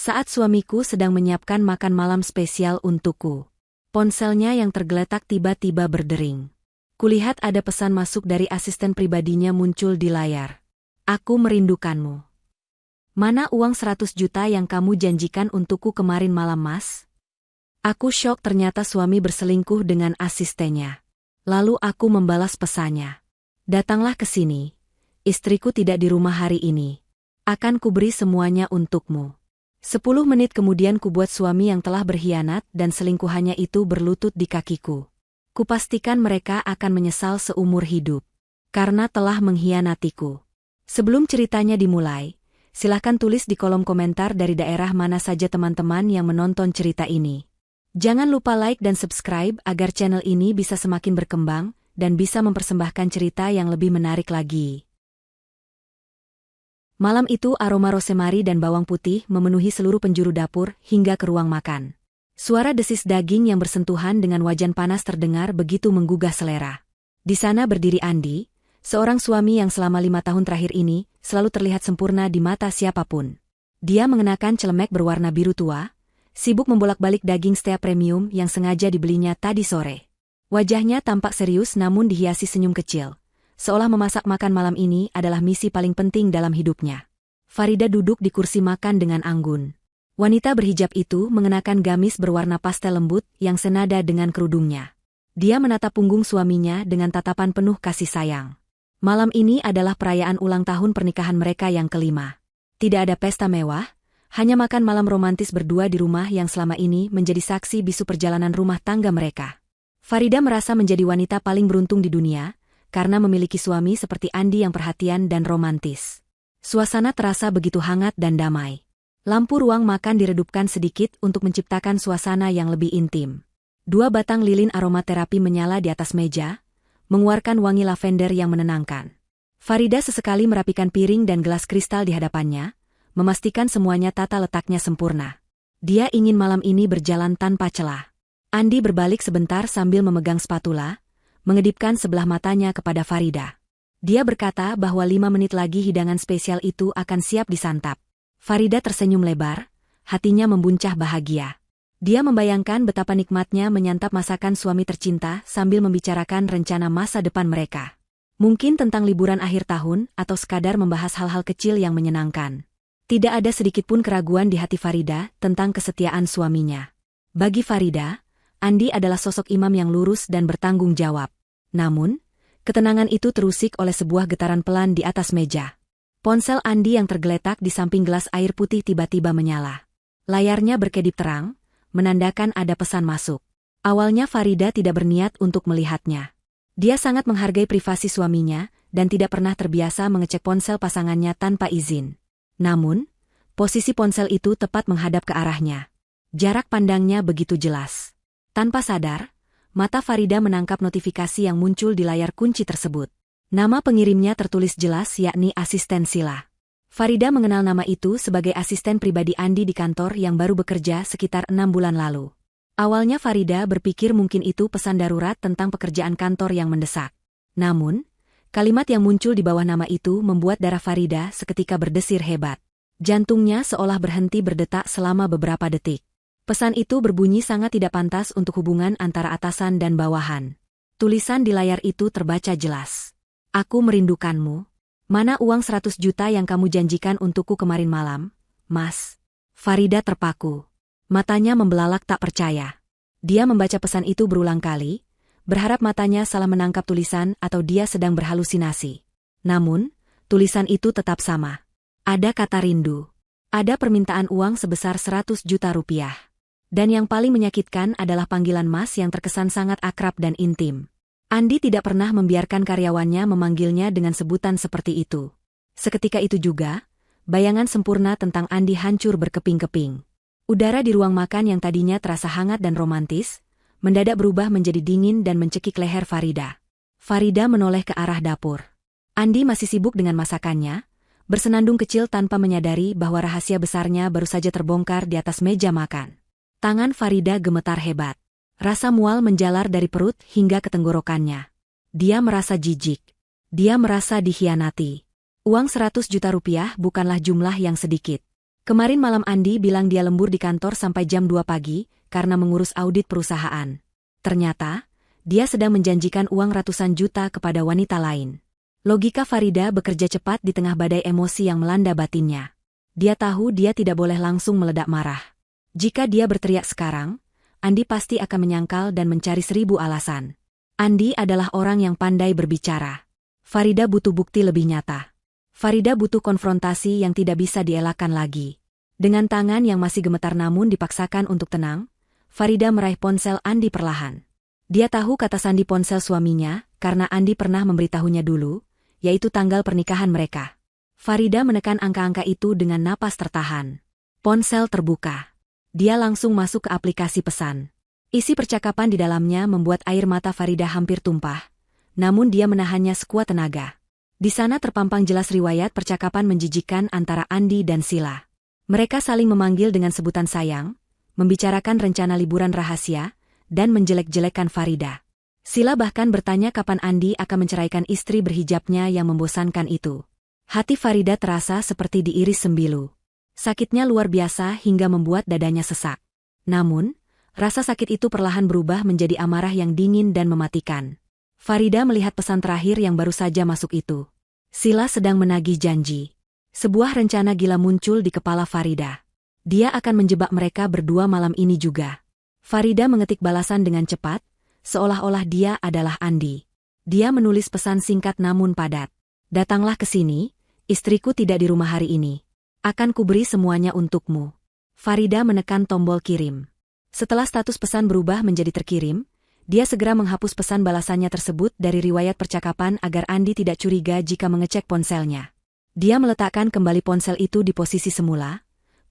Saat suamiku sedang menyiapkan makan malam spesial untukku. Ponselnya yang tergeletak tiba-tiba berdering. Kulihat ada pesan masuk dari asisten pribadinya muncul di layar. Aku merindukanmu. Mana uang 100 juta yang kamu janjikan untukku kemarin malam, Mas? Aku syok, ternyata suami berselingkuh dengan asistennya. Lalu aku membalas pesannya. Datanglah ke sini. Istriku tidak di rumah hari ini. Akan kuberi semuanya untukmu. 10 menit kemudian kubuat suami yang telah berkhianat dan selingkuhannya itu berlutut di kakiku. Kupastikan mereka akan menyesal seumur hidup. Karena telah mengkhianatiku. Sebelum ceritanya dimulai, silahkan tulis di kolom komentar dari daerah mana saja teman-teman yang menonton cerita ini. Jangan lupa like dan subscribe agar channel ini bisa semakin berkembang dan bisa mempersembahkan cerita yang lebih menarik lagi. Malam itu aroma rosemary dan bawang putih memenuhi seluruh penjuru dapur hingga ke ruang makan. Suara desis daging yang bersentuhan dengan wajan panas terdengar begitu menggugah selera. Di sana berdiri Andi, seorang suami yang selama 5 tahun terakhir ini selalu terlihat sempurna di mata siapapun. Dia mengenakan celemek berwarna biru tua, sibuk membolak-balik daging steak premium yang sengaja dibelinya tadi sore. Wajahnya tampak serius namun dihiasi senyum kecil. Seolah memasak makan malam ini adalah misi paling penting dalam hidupnya. Farida duduk di kursi makan dengan anggun. Wanita berhijab itu mengenakan gamis berwarna pastel lembut yang senada dengan kerudungnya. Dia menatap punggung suaminya dengan tatapan penuh kasih sayang. Malam ini adalah perayaan ulang tahun pernikahan mereka yang kelima. Tidak ada pesta mewah, hanya makan malam romantis berdua di rumah yang selama ini menjadi saksi bisu perjalanan rumah tangga mereka. Farida merasa menjadi wanita paling beruntung di dunia, karena memiliki suami seperti Andi yang perhatian dan romantis. Suasana terasa begitu hangat dan damai. Lampu ruang makan diredupkan sedikit untuk menciptakan suasana yang lebih intim. 2 batang lilin aromaterapi menyala di atas meja, mengeluarkan wangi lavender yang menenangkan. Farida sesekali merapikan piring dan gelas kristal di hadapannya, memastikan semuanya tata letaknya sempurna. Dia ingin malam ini berjalan tanpa celah. Andi berbalik sebentar sambil memegang spatula, mengedipkan sebelah matanya kepada Farida. Dia berkata bahwa 5 menit lagi hidangan spesial itu akan siap disantap. Farida tersenyum lebar, hatinya membuncah bahagia. Dia membayangkan betapa nikmatnya menyantap masakan suami tercinta sambil membicarakan rencana masa depan mereka. Mungkin tentang liburan akhir tahun atau sekadar membahas hal-hal kecil yang menyenangkan. Tidak ada sedikitpun keraguan di hati Farida tentang kesetiaan suaminya. Bagi Farida, Andi adalah sosok imam yang lurus dan bertanggung jawab. Namun, ketenangan itu terusik oleh sebuah getaran pelan di atas meja. Ponsel Andi yang tergeletak di samping gelas air putih tiba-tiba menyala. Layarnya berkedip terang, menandakan ada pesan masuk. Awalnya Farida tidak berniat untuk melihatnya. Dia sangat menghargai privasi suaminya dan tidak pernah terbiasa mengecek ponsel pasangannya tanpa izin. Namun, posisi ponsel itu tepat menghadap ke arahnya. Jarak pandangnya begitu jelas. Tanpa sadar, mata Farida menangkap notifikasi yang muncul di layar kunci tersebut. Nama pengirimnya tertulis jelas yakni asisten Sila. Farida mengenal nama itu sebagai asisten pribadi Andi di kantor yang baru bekerja sekitar 6 bulan lalu. Awalnya Farida berpikir mungkin itu pesan darurat tentang pekerjaan kantor yang mendesak. Namun, kalimat yang muncul di bawah nama itu membuat darah Farida seketika berdesir hebat. Jantungnya seolah berhenti berdetak selama beberapa detik. Pesan itu berbunyi sangat tidak pantas untuk hubungan antara atasan dan bawahan. Tulisan di layar itu terbaca jelas. Aku merindukanmu. Mana uang 100 juta yang kamu janjikan untukku kemarin malam, Mas? Farida terpaku. Matanya membelalak tak percaya. Dia membaca pesan itu berulang kali, berharap matanya salah menangkap tulisan atau dia sedang berhalusinasi. Namun, tulisan itu tetap sama. Ada kata rindu. Ada permintaan uang sebesar 100 juta rupiah. Dan yang paling menyakitkan adalah panggilan Mas yang terkesan sangat akrab dan intim. Andi tidak pernah membiarkan karyawannya memanggilnya dengan sebutan seperti itu. Seketika itu juga, bayangan sempurna tentang Andi hancur berkeping-keping. Udara di ruang makan yang tadinya terasa hangat dan romantis, mendadak berubah menjadi dingin dan mencekik leher Farida. Farida menoleh ke arah dapur. Andi masih sibuk dengan masakannya, bersenandung kecil tanpa menyadari bahwa rahasia besarnya baru saja terbongkar di atas meja makan. Tangan Farida gemetar hebat. Rasa mual menjalar dari perut hingga ke tenggorokannya. Dia merasa jijik. Dia merasa dikhianati. Uang 100 juta rupiah bukanlah jumlah yang sedikit. Kemarin malam Andi bilang dia lembur di kantor sampai jam 2 pagi karena mengurus audit perusahaan. Ternyata, dia sedang menjanjikan uang ratusan juta kepada wanita lain. Logika Farida bekerja cepat di tengah badai emosi yang melanda batinnya. Dia tahu dia tidak boleh langsung meledak marah. Jika dia berteriak sekarang, Andi pasti akan menyangkal dan mencari 1000 alasan. Andi adalah orang yang pandai berbicara. Farida butuh bukti lebih nyata. Farida butuh konfrontasi yang tidak bisa dielakkan lagi. Dengan tangan yang masih gemetar namun dipaksakan untuk tenang, Farida meraih ponsel Andi perlahan. Dia tahu kata sandi ponsel suaminya karena Andi pernah memberitahunya dulu, yaitu tanggal pernikahan mereka. Farida menekan angka-angka itu dengan napas tertahan. Ponsel terbuka. Dia langsung masuk ke aplikasi pesan. Isi percakapan di dalamnya membuat air mata Farida hampir tumpah, namun dia menahannya sekuat tenaga. Di sana terpampang jelas riwayat percakapan menjijikan antara Andi dan Sila. Mereka saling memanggil dengan sebutan sayang, membicarakan rencana liburan rahasia, dan menjelek-jelekan Farida. Sila bahkan bertanya kapan Andi akan menceraikan istri berhijabnya yang membosankan itu. Hati Farida terasa seperti diiris sembilu. Sakitnya luar biasa hingga membuat dadanya sesak. Namun, rasa sakit itu perlahan berubah menjadi amarah yang dingin dan mematikan. Farida melihat pesan terakhir yang baru saja masuk itu. Sila sedang menagih janji. Sebuah rencana gila muncul di kepala Farida. Dia akan menjebak mereka berdua malam ini juga. Farida mengetik balasan dengan cepat, seolah-olah dia adalah Andi. Dia menulis pesan singkat namun padat. Datanglah ke sini, istriku tidak di rumah hari ini. Akan kuberi semuanya untukmu. Farida menekan tombol kirim. Setelah status pesan berubah menjadi terkirim, dia segera menghapus pesan balasannya tersebut dari riwayat percakapan agar Andi tidak curiga jika mengecek ponselnya. Dia meletakkan kembali ponsel itu di posisi semula,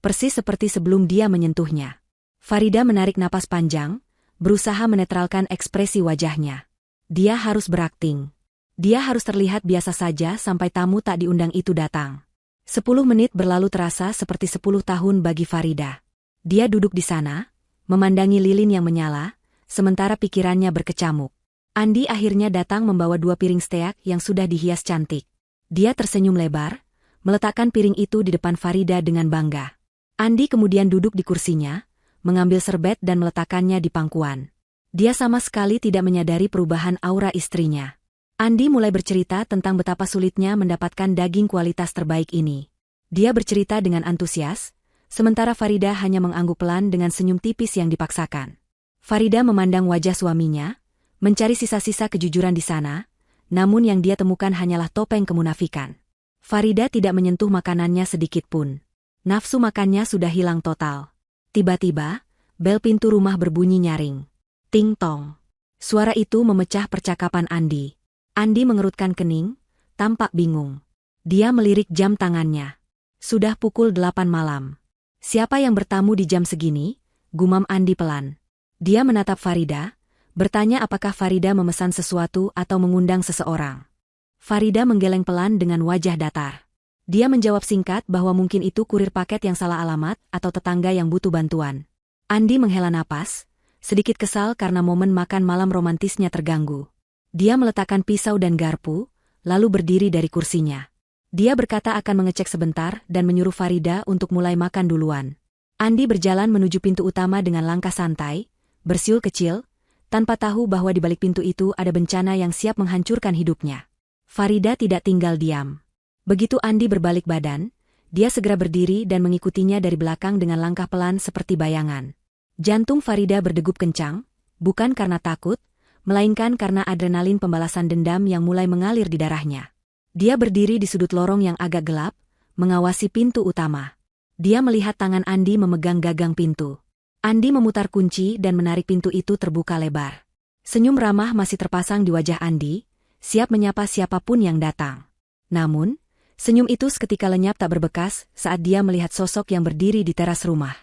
persis seperti sebelum dia menyentuhnya. Farida menarik napas panjang, berusaha menetralkan ekspresi wajahnya. Dia harus berakting. Dia harus terlihat biasa saja sampai tamu tak diundang itu datang. 10 menit berlalu terasa seperti 10 tahun bagi Farida. Dia duduk di sana, memandangi lilin yang menyala, sementara pikirannya berkecamuk. Andi akhirnya datang membawa 2 piring steak yang sudah dihias cantik. Dia tersenyum lebar, meletakkan piring itu di depan Farida dengan bangga. Andi kemudian duduk di kursinya, mengambil serbet dan meletakkannya di pangkuan. Dia sama sekali tidak menyadari perubahan aura istrinya. Andi mulai bercerita tentang betapa sulitnya mendapatkan daging kualitas terbaik ini. Dia bercerita dengan antusias, sementara Farida hanya mengangguk pelan dengan senyum tipis yang dipaksakan. Farida memandang wajah suaminya, mencari sisa-sisa kejujuran di sana, namun yang dia temukan hanyalah topeng kemunafikan. Farida tidak menyentuh makanannya sedikit pun. Nafsu makannya sudah hilang total. Tiba-tiba, bel pintu rumah berbunyi nyaring. Ting tong. Suara itu memecah percakapan Andi. Andi mengerutkan kening, tampak bingung. Dia melirik jam tangannya. Sudah pukul 8 malam. Siapa yang bertamu di jam segini? Gumam Andi pelan. Dia menatap Farida, bertanya apakah Farida memesan sesuatu atau mengundang seseorang. Farida menggeleng pelan dengan wajah datar. Dia menjawab singkat bahwa mungkin itu kurir paket yang salah alamat atau tetangga yang butuh bantuan. Andi menghela napas, sedikit kesal karena momen makan malam romantisnya terganggu. Dia meletakkan pisau dan garpu, lalu berdiri dari kursinya. Dia berkata akan mengecek sebentar dan menyuruh Farida untuk mulai makan duluan. Andi berjalan menuju pintu utama dengan langkah santai, bersiul kecil, tanpa tahu bahwa di balik pintu itu ada bencana yang siap menghancurkan hidupnya. Farida tidak tinggal diam. Begitu Andi berbalik badan, dia segera berdiri dan mengikutinya dari belakang dengan langkah pelan seperti bayangan. Jantung Farida berdegup kencang, bukan karena takut, melainkan karena adrenalin pembalasan dendam yang mulai mengalir di darahnya. Dia berdiri di sudut lorong yang agak gelap, mengawasi pintu utama. Dia melihat tangan Andi memegang gagang pintu. Andi memutar kunci dan menarik pintu itu terbuka lebar. Senyum ramah masih terpasang di wajah Andi, siap menyapa siapapun yang datang. Namun, senyum itu seketika lenyap tak berbekas saat dia melihat sosok yang berdiri di teras rumah.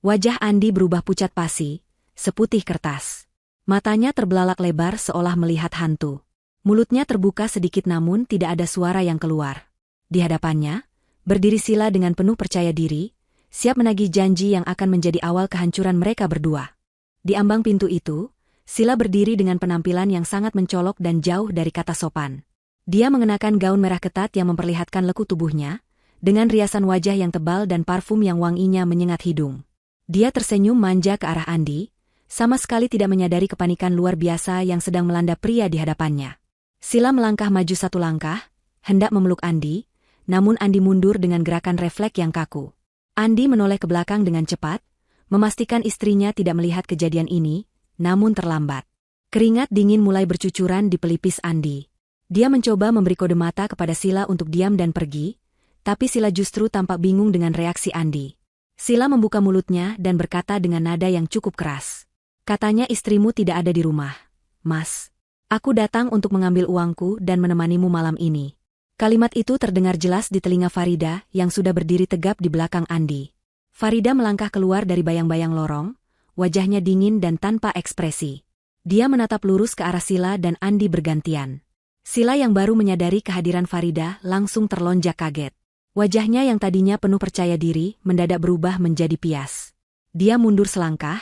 Wajah Andi berubah pucat pasi, seputih kertas. Matanya terbelalak lebar seolah melihat hantu. Mulutnya terbuka sedikit namun tidak ada suara yang keluar. Di hadapannya, berdiri Sila dengan penuh percaya diri, siap menagih janji yang akan menjadi awal kehancuran mereka berdua. Di ambang pintu itu, Sila berdiri dengan penampilan yang sangat mencolok dan jauh dari kata sopan. Dia mengenakan gaun merah ketat yang memperlihatkan lekuk tubuhnya, dengan riasan wajah yang tebal dan parfum yang wanginya menyengat hidung. Dia tersenyum manja ke arah Andi, sama sekali tidak menyadari kepanikan luar biasa yang sedang melanda pria di hadapannya. Sila melangkah maju satu langkah, hendak memeluk Andi, namun Andi mundur dengan gerakan refleks yang kaku. Andi menoleh ke belakang dengan cepat, memastikan istrinya tidak melihat kejadian ini, namun terlambat. Keringat dingin mulai bercucuran di pelipis Andi. Dia mencoba memberi kode mata kepada Sila untuk diam dan pergi, tapi Sila justru tampak bingung dengan reaksi Andi. Sila membuka mulutnya dan berkata dengan nada yang cukup keras. Katanya istrimu tidak ada di rumah. Mas, aku datang untuk mengambil uangku dan menemanimu malam ini. Kalimat itu terdengar jelas di telinga Farida yang sudah berdiri tegap di belakang Andi. Farida melangkah keluar dari bayang-bayang lorong, wajahnya dingin dan tanpa ekspresi. Dia menatap lurus ke arah Sila dan Andi bergantian. Sila yang baru menyadari kehadiran Farida langsung terlonjak kaget. Wajahnya yang tadinya penuh percaya diri mendadak berubah menjadi pias. Dia mundur selangkah,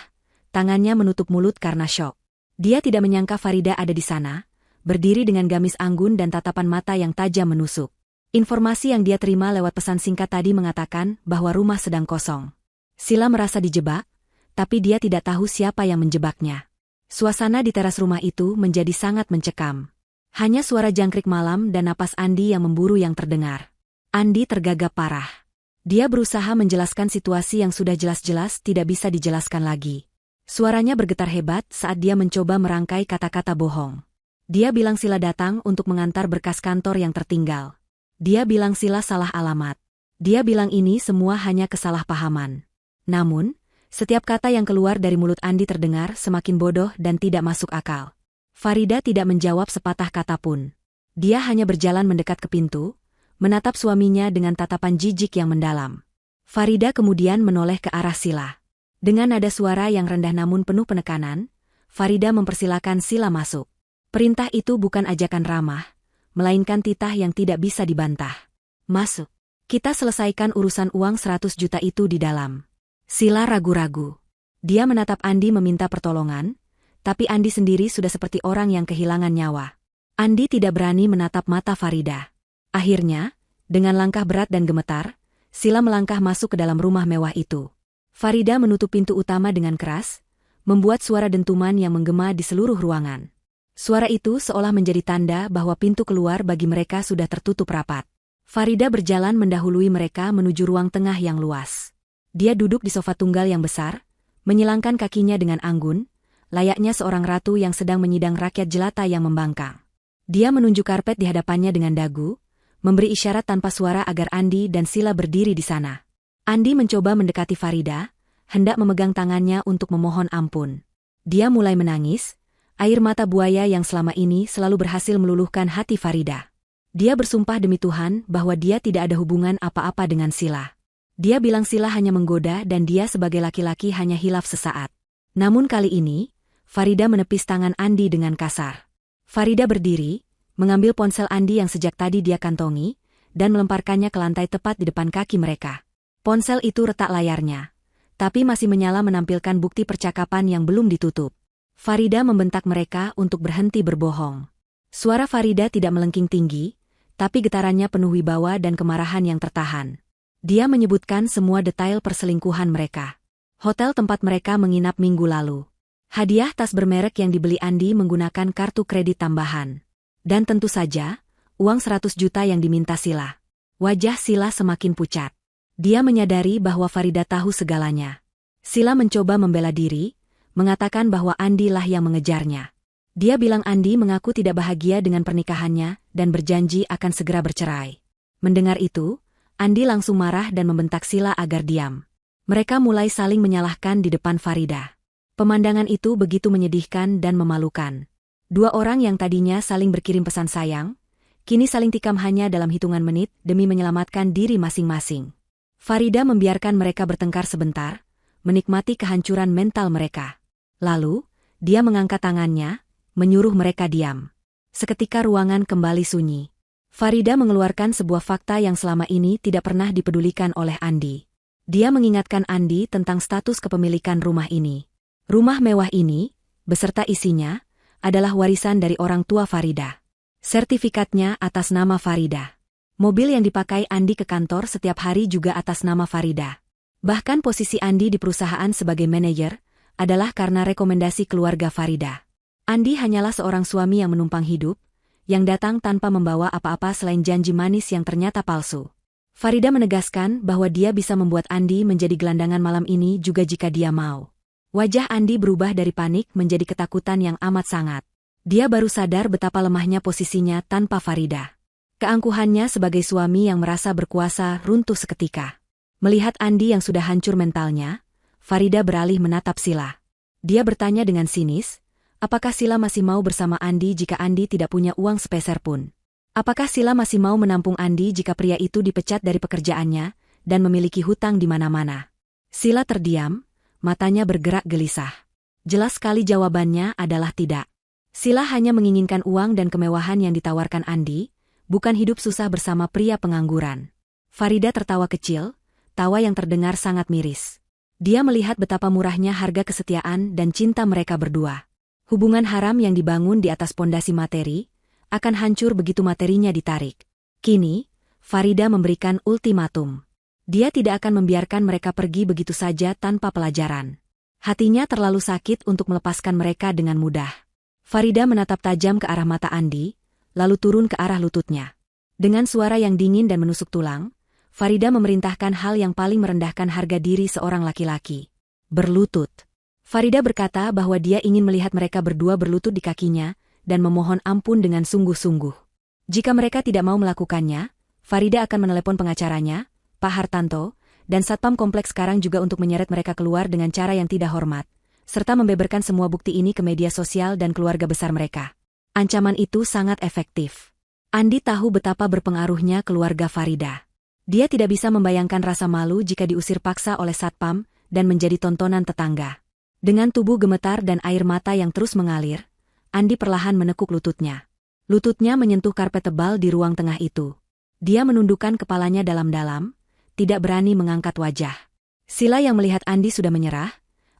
tangannya menutup mulut karena syok. Dia tidak menyangka Farida ada di sana, berdiri dengan gamis anggun dan tatapan mata yang tajam menusuk. Informasi yang dia terima lewat pesan singkat tadi mengatakan bahwa rumah sedang kosong. Sila merasa dijebak, tapi dia tidak tahu siapa yang menjebaknya. Suasana di teras rumah itu menjadi sangat mencekam. Hanya suara jangkrik malam dan napas Andi yang memburu yang terdengar. Andi tergagap parah. Dia berusaha menjelaskan situasi yang sudah jelas-jelas tidak bisa dijelaskan lagi. Suaranya bergetar hebat saat dia mencoba merangkai kata-kata bohong. Dia bilang Sila datang untuk mengantar berkas kantor yang tertinggal. Dia bilang Sila salah alamat. Dia bilang ini semua hanya kesalahpahaman. Namun, setiap kata yang keluar dari mulut Andi terdengar semakin bodoh dan tidak masuk akal. Farida tidak menjawab sepatah kata pun. Dia hanya berjalan mendekat ke pintu, menatap suaminya dengan tatapan jijik yang mendalam. Farida kemudian menoleh ke arah Sila. Dengan nada suara yang rendah namun penuh penekanan, Farida mempersilakan Sila masuk. Perintah itu bukan ajakan ramah, melainkan titah yang tidak bisa dibantah. Masuk. Kita selesaikan urusan uang 100 juta itu di dalam. Sila ragu-ragu. Dia menatap Andi meminta pertolongan, tapi Andi sendiri sudah seperti orang yang kehilangan nyawa. Andi tidak berani menatap mata Farida. Akhirnya, dengan langkah berat dan gemetar, Sila melangkah masuk ke dalam rumah mewah itu. Farida menutup pintu utama dengan keras, membuat suara dentuman yang menggema di seluruh ruangan. Suara itu seolah menjadi tanda bahwa pintu keluar bagi mereka sudah tertutup rapat. Farida berjalan mendahului mereka menuju ruang tengah yang luas. Dia duduk di sofa tunggal yang besar, menyilangkan kakinya dengan anggun, layaknya seorang ratu yang sedang menyidang rakyat jelata yang membangkang. Dia menunjuk karpet di hadapannya dengan dagu, memberi isyarat tanpa suara agar Andi dan Sila berdiri di sana. Andi mencoba mendekati Farida, hendak memegang tangannya untuk memohon ampun. Dia mulai menangis, air mata buaya yang selama ini selalu berhasil meluluhkan hati Farida. Dia bersumpah demi Tuhan bahwa dia tidak ada hubungan apa-apa dengan Sila. Dia bilang Sila hanya menggoda dan dia sebagai laki-laki hanya hilaf sesaat. Namun kali ini, Farida menepis tangan Andi dengan kasar. Farida berdiri, mengambil ponsel Andi yang sejak tadi dia kantongi, dan melemparkannya ke lantai tepat di depan kaki mereka. Ponsel itu retak layarnya, tapi masih menyala menampilkan bukti percakapan yang belum ditutup. Farida membentak mereka untuk berhenti berbohong. Suara Farida tidak melengking tinggi, tapi getarannya penuh wibawa dan kemarahan yang tertahan. Dia menyebutkan semua detail perselingkuhan mereka. Hotel tempat mereka menginap minggu lalu. Hadiah tas bermerek yang dibeli Andi menggunakan kartu kredit tambahan. Dan tentu saja, uang 100 juta yang diminta Sila. Wajah Sila semakin pucat. Dia menyadari bahwa Farida tahu segalanya. Sila mencoba membela diri, mengatakan bahwa Andi lah yang mengejarnya. Dia bilang Andi mengaku tidak bahagia dengan pernikahannya dan berjanji akan segera bercerai. Mendengar itu, Andi langsung marah dan membentak Sila agar diam. Mereka mulai saling menyalahkan di depan Farida. Pemandangan itu begitu menyedihkan dan memalukan. Dua orang yang tadinya saling berkirim pesan sayang, kini saling tikam hanya dalam hitungan menit demi menyelamatkan diri masing-masing. Farida membiarkan mereka bertengkar sebentar, menikmati kehancuran mental mereka. Lalu, dia mengangkat tangannya, menyuruh mereka diam. Seketika ruangan kembali sunyi. Farida mengeluarkan sebuah fakta yang selama ini tidak pernah dipedulikan oleh Andi. Dia mengingatkan Andi tentang status kepemilikan rumah ini. Rumah mewah ini, beserta isinya, adalah warisan dari orang tua Farida. Sertifikatnya atas nama Farida. Mobil yang dipakai Andi ke kantor setiap hari juga atas nama Farida. Bahkan posisi Andi di perusahaan sebagai manajer adalah karena rekomendasi keluarga Farida. Andi hanyalah seorang suami yang menumpang hidup, yang datang tanpa membawa apa-apa selain janji manis yang ternyata palsu. Farida menegaskan bahwa dia bisa membuat Andi menjadi gelandangan malam ini juga jika dia mau. Wajah Andi berubah dari panik menjadi ketakutan yang amat sangat. Dia baru sadar betapa lemahnya posisinya tanpa Farida. Keangkuhannya sebagai suami yang merasa berkuasa runtuh seketika. Melihat Andi yang sudah hancur mentalnya, Farida beralih menatap Sila. Dia bertanya dengan sinis, apakah Sila masih mau bersama Andi jika Andi tidak punya uang sepeser pun? Apakah Sila masih mau menampung Andi jika pria itu dipecat dari pekerjaannya dan memiliki hutang di mana-mana? Sila terdiam, matanya bergerak gelisah. Jelas sekali jawabannya adalah tidak. Sila hanya menginginkan uang dan kemewahan yang ditawarkan Andi, bukan hidup susah bersama pria pengangguran. Farida tertawa kecil, tawa yang terdengar sangat miris. Dia melihat betapa murahnya harga kesetiaan dan cinta mereka berdua. Hubungan haram yang dibangun di atas pondasi materi, akan hancur begitu materinya ditarik. Kini, Farida memberikan ultimatum. Dia tidak akan membiarkan mereka pergi begitu saja tanpa pelajaran. Hatinya terlalu sakit untuk melepaskan mereka dengan mudah. Farida menatap tajam ke arah mata Andi, lalu turun ke arah lututnya. Dengan suara yang dingin dan menusuk tulang, Farida memerintahkan hal yang paling merendahkan harga diri seorang laki-laki. Berlutut. Farida berkata bahwa dia ingin melihat mereka berdua berlutut di kakinya dan memohon ampun dengan sungguh-sungguh. Jika mereka tidak mau melakukannya, Farida akan menelepon pengacaranya, Pak Hartanto, dan Satpam Kompleks sekarang juga untuk menyeret mereka keluar dengan cara yang tidak hormat, serta membeberkan semua bukti ini ke media sosial dan keluarga besar mereka. Ancaman itu sangat efektif. Andi tahu betapa berpengaruhnya keluarga Farida. Dia tidak bisa membayangkan rasa malu jika diusir paksa oleh Satpam dan menjadi tontonan tetangga. Dengan tubuh gemetar dan air mata yang terus mengalir, Andi perlahan menekuk lututnya. Lututnya menyentuh karpet tebal di ruang tengah itu. Dia menundukkan kepalanya dalam-dalam, tidak berani mengangkat wajah. Sila yang melihat Andi sudah menyerah,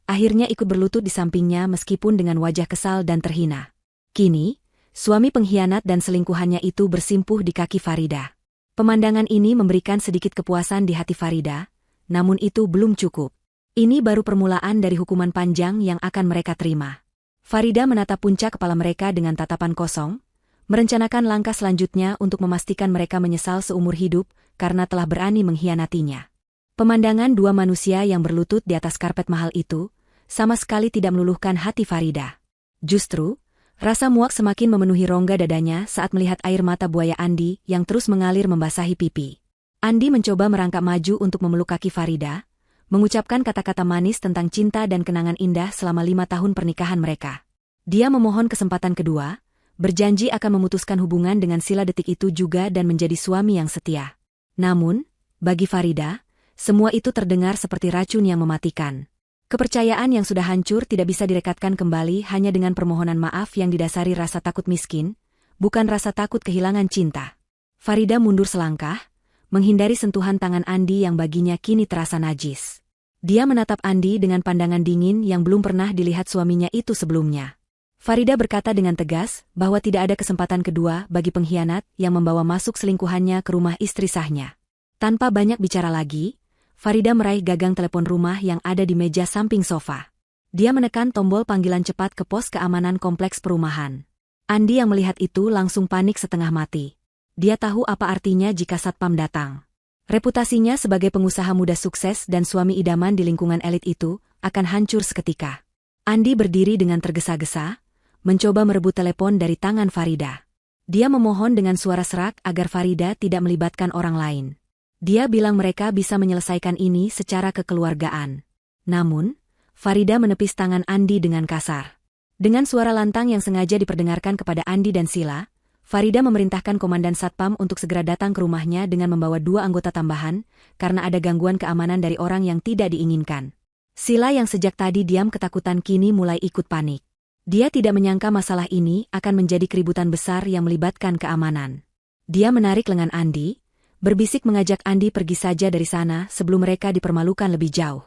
akhirnya ikut berlutut di sampingnya meskipun dengan wajah kesal dan terhina. Kini, suami pengkhianat dan selingkuhannya itu bersimpuh di kaki Farida. Pemandangan ini memberikan sedikit kepuasan di hati Farida, namun itu belum cukup. Ini baru permulaan dari hukuman panjang yang akan mereka terima. Farida menatap puncak kepala mereka dengan tatapan kosong, merencanakan langkah selanjutnya untuk memastikan mereka menyesal seumur hidup karena telah berani mengkhianatinya. Pemandangan dua manusia yang berlutut di atas karpet mahal itu sama sekali tidak meluluhkan hati Farida. Justru, rasa muak semakin memenuhi rongga dadanya saat melihat air mata buaya Andi yang terus mengalir membasahi pipi. Andi mencoba merangkak maju untuk memeluk kaki Farida, mengucapkan kata-kata manis tentang cinta dan kenangan indah selama 5 tahun pernikahan mereka. Dia memohon kesempatan kedua, berjanji akan memutuskan hubungan dengan Sila detik itu juga dan menjadi suami yang setia. Namun, bagi Farida, semua itu terdengar seperti racun yang mematikan. Kepercayaan yang sudah hancur tidak bisa direkatkan kembali hanya dengan permohonan maaf yang didasari rasa takut miskin, bukan rasa takut kehilangan cinta. Farida mundur selangkah, menghindari sentuhan tangan Andi yang baginya kini terasa najis. Dia menatap Andi dengan pandangan dingin yang belum pernah dilihat suaminya itu sebelumnya. Farida berkata dengan tegas bahwa tidak ada kesempatan kedua bagi pengkhianat yang membawa masuk selingkuhannya ke rumah istri sahnya. Tanpa banyak bicara lagi, Farida meraih gagang telepon rumah yang ada di meja samping sofa. Dia menekan tombol panggilan cepat ke pos keamanan kompleks perumahan. Andi yang melihat itu langsung panik setengah mati. Dia tahu apa artinya jika Satpam datang. Reputasinya sebagai pengusaha muda sukses dan suami idaman di lingkungan elit itu akan hancur seketika. Andi berdiri dengan tergesa-gesa, mencoba merebut telepon dari tangan Farida. Dia memohon dengan suara serak agar Farida tidak melibatkan orang lain. Dia bilang mereka bisa menyelesaikan ini secara kekeluargaan. Namun, Farida menepis tangan Andi dengan kasar. Dengan suara lantang yang sengaja diperdengarkan kepada Andi dan Sila, Farida memerintahkan Komandan Satpam untuk segera datang ke rumahnya dengan membawa 2 anggota tambahan, karena ada gangguan keamanan dari orang yang tidak diinginkan. Sila yang sejak tadi diam ketakutan kini mulai ikut panik. Dia tidak menyangka masalah ini akan menjadi keributan besar yang melibatkan keamanan. Dia menarik lengan Andi, berbisik mengajak Andi pergi saja dari sana sebelum mereka dipermalukan lebih jauh.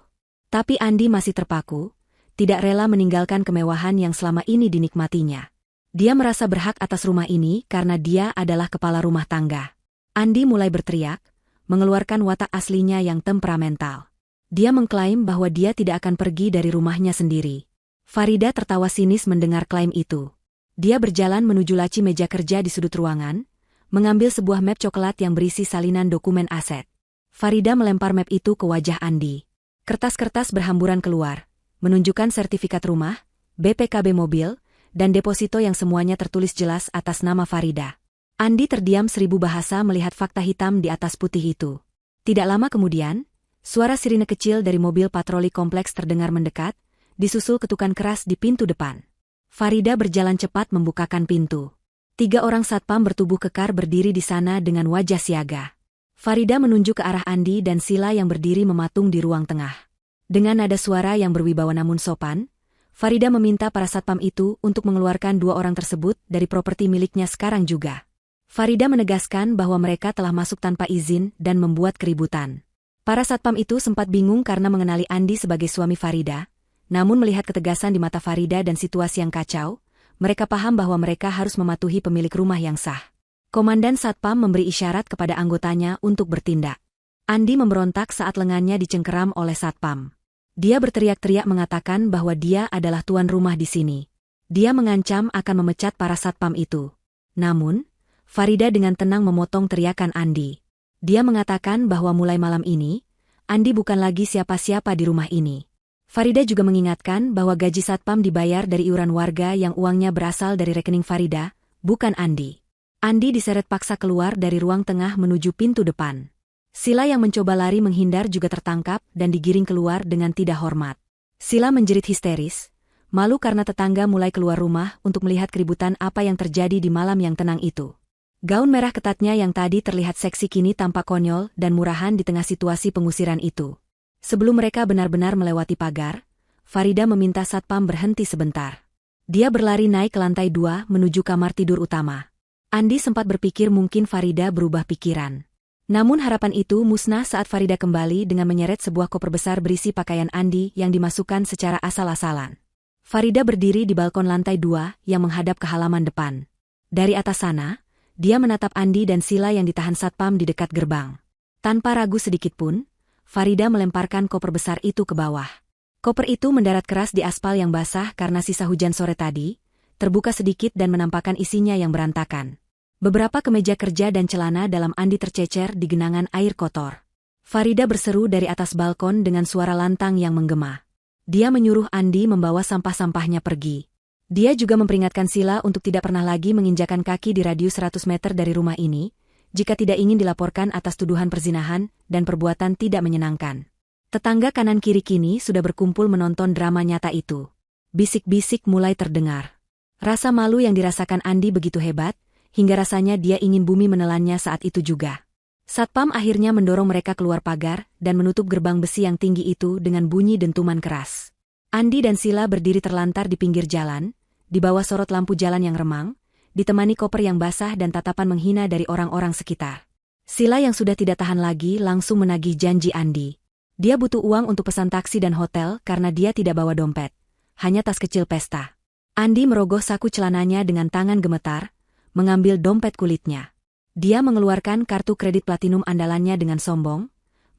Tapi Andi masih terpaku, tidak rela meninggalkan kemewahan yang selama ini dinikmatinya. Dia merasa berhak atas rumah ini karena dia adalah kepala rumah tangga. Andi mulai berteriak, mengeluarkan watak aslinya yang temperamental. Dia mengklaim bahwa dia tidak akan pergi dari rumahnya sendiri. Farida tertawa sinis mendengar klaim itu. Dia berjalan menuju laci meja kerja di sudut ruangan, mengambil sebuah map coklat yang berisi salinan dokumen aset. Farida melempar map itu ke wajah Andi. Kertas-kertas berhamburan keluar, menunjukkan sertifikat rumah, BPKB mobil, dan deposito yang semuanya tertulis jelas atas nama Farida. Andi terdiam 1000 bahasa melihat fakta hitam di atas putih itu. Tidak lama kemudian, suara sirine kecil dari mobil patroli kompleks terdengar mendekat, disusul ketukan keras di pintu depan. Farida berjalan cepat membukakan pintu. 3 orang satpam bertubuh kekar berdiri di sana dengan wajah siaga. Farida menunjuk ke arah Andi dan Sila yang berdiri mematung di ruang tengah. Dengan nada suara yang berwibawa namun sopan, Farida meminta para satpam itu untuk mengeluarkan 2 orang tersebut dari properti miliknya sekarang juga. Farida menegaskan bahwa mereka telah masuk tanpa izin dan membuat keributan. Para satpam itu sempat bingung karena mengenali Andi sebagai suami Farida, namun melihat ketegasan di mata Farida dan situasi yang kacau, mereka paham bahwa mereka harus mematuhi pemilik rumah yang sah. Komandan satpam memberi isyarat kepada anggotanya untuk bertindak. Andi memberontak saat lengannya dicengkeram oleh satpam. Dia berteriak-teriak mengatakan bahwa dia adalah tuan rumah di sini. Dia mengancam akan memecat para satpam itu. Namun, Farida dengan tenang memotong teriakan Andi. Dia mengatakan bahwa mulai malam ini, Andi bukan lagi siapa-siapa di rumah ini. Farida juga mengingatkan bahwa gaji satpam dibayar dari iuran warga yang uangnya berasal dari rekening Farida, bukan Andi. Andi diseret paksa keluar dari ruang tengah menuju pintu depan. Sila yang mencoba lari menghindar juga tertangkap dan digiring keluar dengan tidak hormat. Sila menjerit histeris, malu karena tetangga mulai keluar rumah untuk melihat keributan apa yang terjadi di malam yang tenang itu. Gaun merah ketatnya yang tadi terlihat seksi kini tampak konyol dan murahan di tengah situasi pengusiran itu. Sebelum mereka benar-benar melewati pagar, Farida meminta satpam berhenti sebentar. Dia berlari naik ke lantai 2 menuju kamar tidur utama. Andi sempat berpikir mungkin Farida berubah pikiran. Namun harapan itu musnah saat Farida kembali dengan menyeret sebuah koper besar berisi pakaian Andi yang dimasukkan secara asal-asalan. Farida berdiri di balkon lantai 2 yang menghadap ke halaman depan. Dari atas sana, dia menatap Andi dan Sila yang ditahan satpam di dekat gerbang. Tanpa ragu sedikitpun, Farida melemparkan koper besar itu ke bawah. Koper itu mendarat keras di aspal yang basah karena sisa hujan sore tadi, terbuka sedikit dan menampakkan isinya yang berantakan. Beberapa kemeja kerja dan celana dalam Andi tercecer di genangan air kotor. Farida berseru dari atas balkon dengan suara lantang yang menggema. Dia menyuruh Andi membawa sampah-sampahnya pergi. Dia juga memperingatkan Sila untuk tidak pernah lagi menginjakan kaki di radius 100 meter dari rumah ini, jika tidak ingin dilaporkan atas tuduhan perzinahan dan perbuatan tidak menyenangkan. Tetangga kanan-kiri kini sudah berkumpul menonton drama nyata itu. Bisik-bisik mulai terdengar. Rasa malu yang dirasakan Andi begitu hebat, hingga rasanya dia ingin bumi menelannya saat itu juga. Satpam akhirnya mendorong mereka keluar pagar dan menutup gerbang besi yang tinggi itu dengan bunyi dentuman keras. Andi dan Sila berdiri terlantar di pinggir jalan, di bawah sorot lampu jalan yang remang, ditemani koper yang basah dan tatapan menghina dari orang-orang sekitar. Sila yang sudah tidak tahan lagi langsung menagih janji Andi. Dia butuh uang untuk pesan taksi dan hotel karena dia tidak bawa dompet, hanya tas kecil pesta. Andi merogoh saku celananya dengan tangan gemetar, mengambil dompet kulitnya. Dia mengeluarkan kartu kredit platinum andalannya dengan sombong,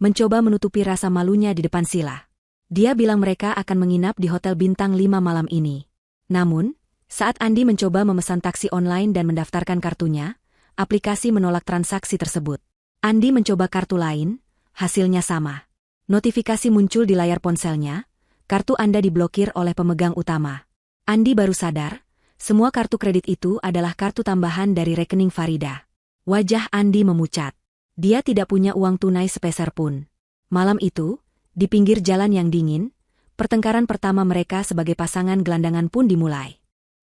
mencoba menutupi rasa malunya di depan Sila. Dia bilang mereka akan menginap di hotel bintang 5 malam ini. Namun, saat Andi mencoba memesan taksi online dan mendaftarkan kartunya, aplikasi menolak transaksi tersebut. Andi mencoba kartu lain, hasilnya sama. Notifikasi muncul di layar ponselnya, kartu Anda diblokir oleh pemegang utama. Andi baru sadar, semua kartu kredit itu adalah kartu tambahan dari rekening Farida. Wajah Andi memucat. Dia tidak punya uang tunai sepeser pun. Malam itu, di pinggir jalan yang dingin, pertengkaran pertama mereka sebagai pasangan gelandangan pun dimulai.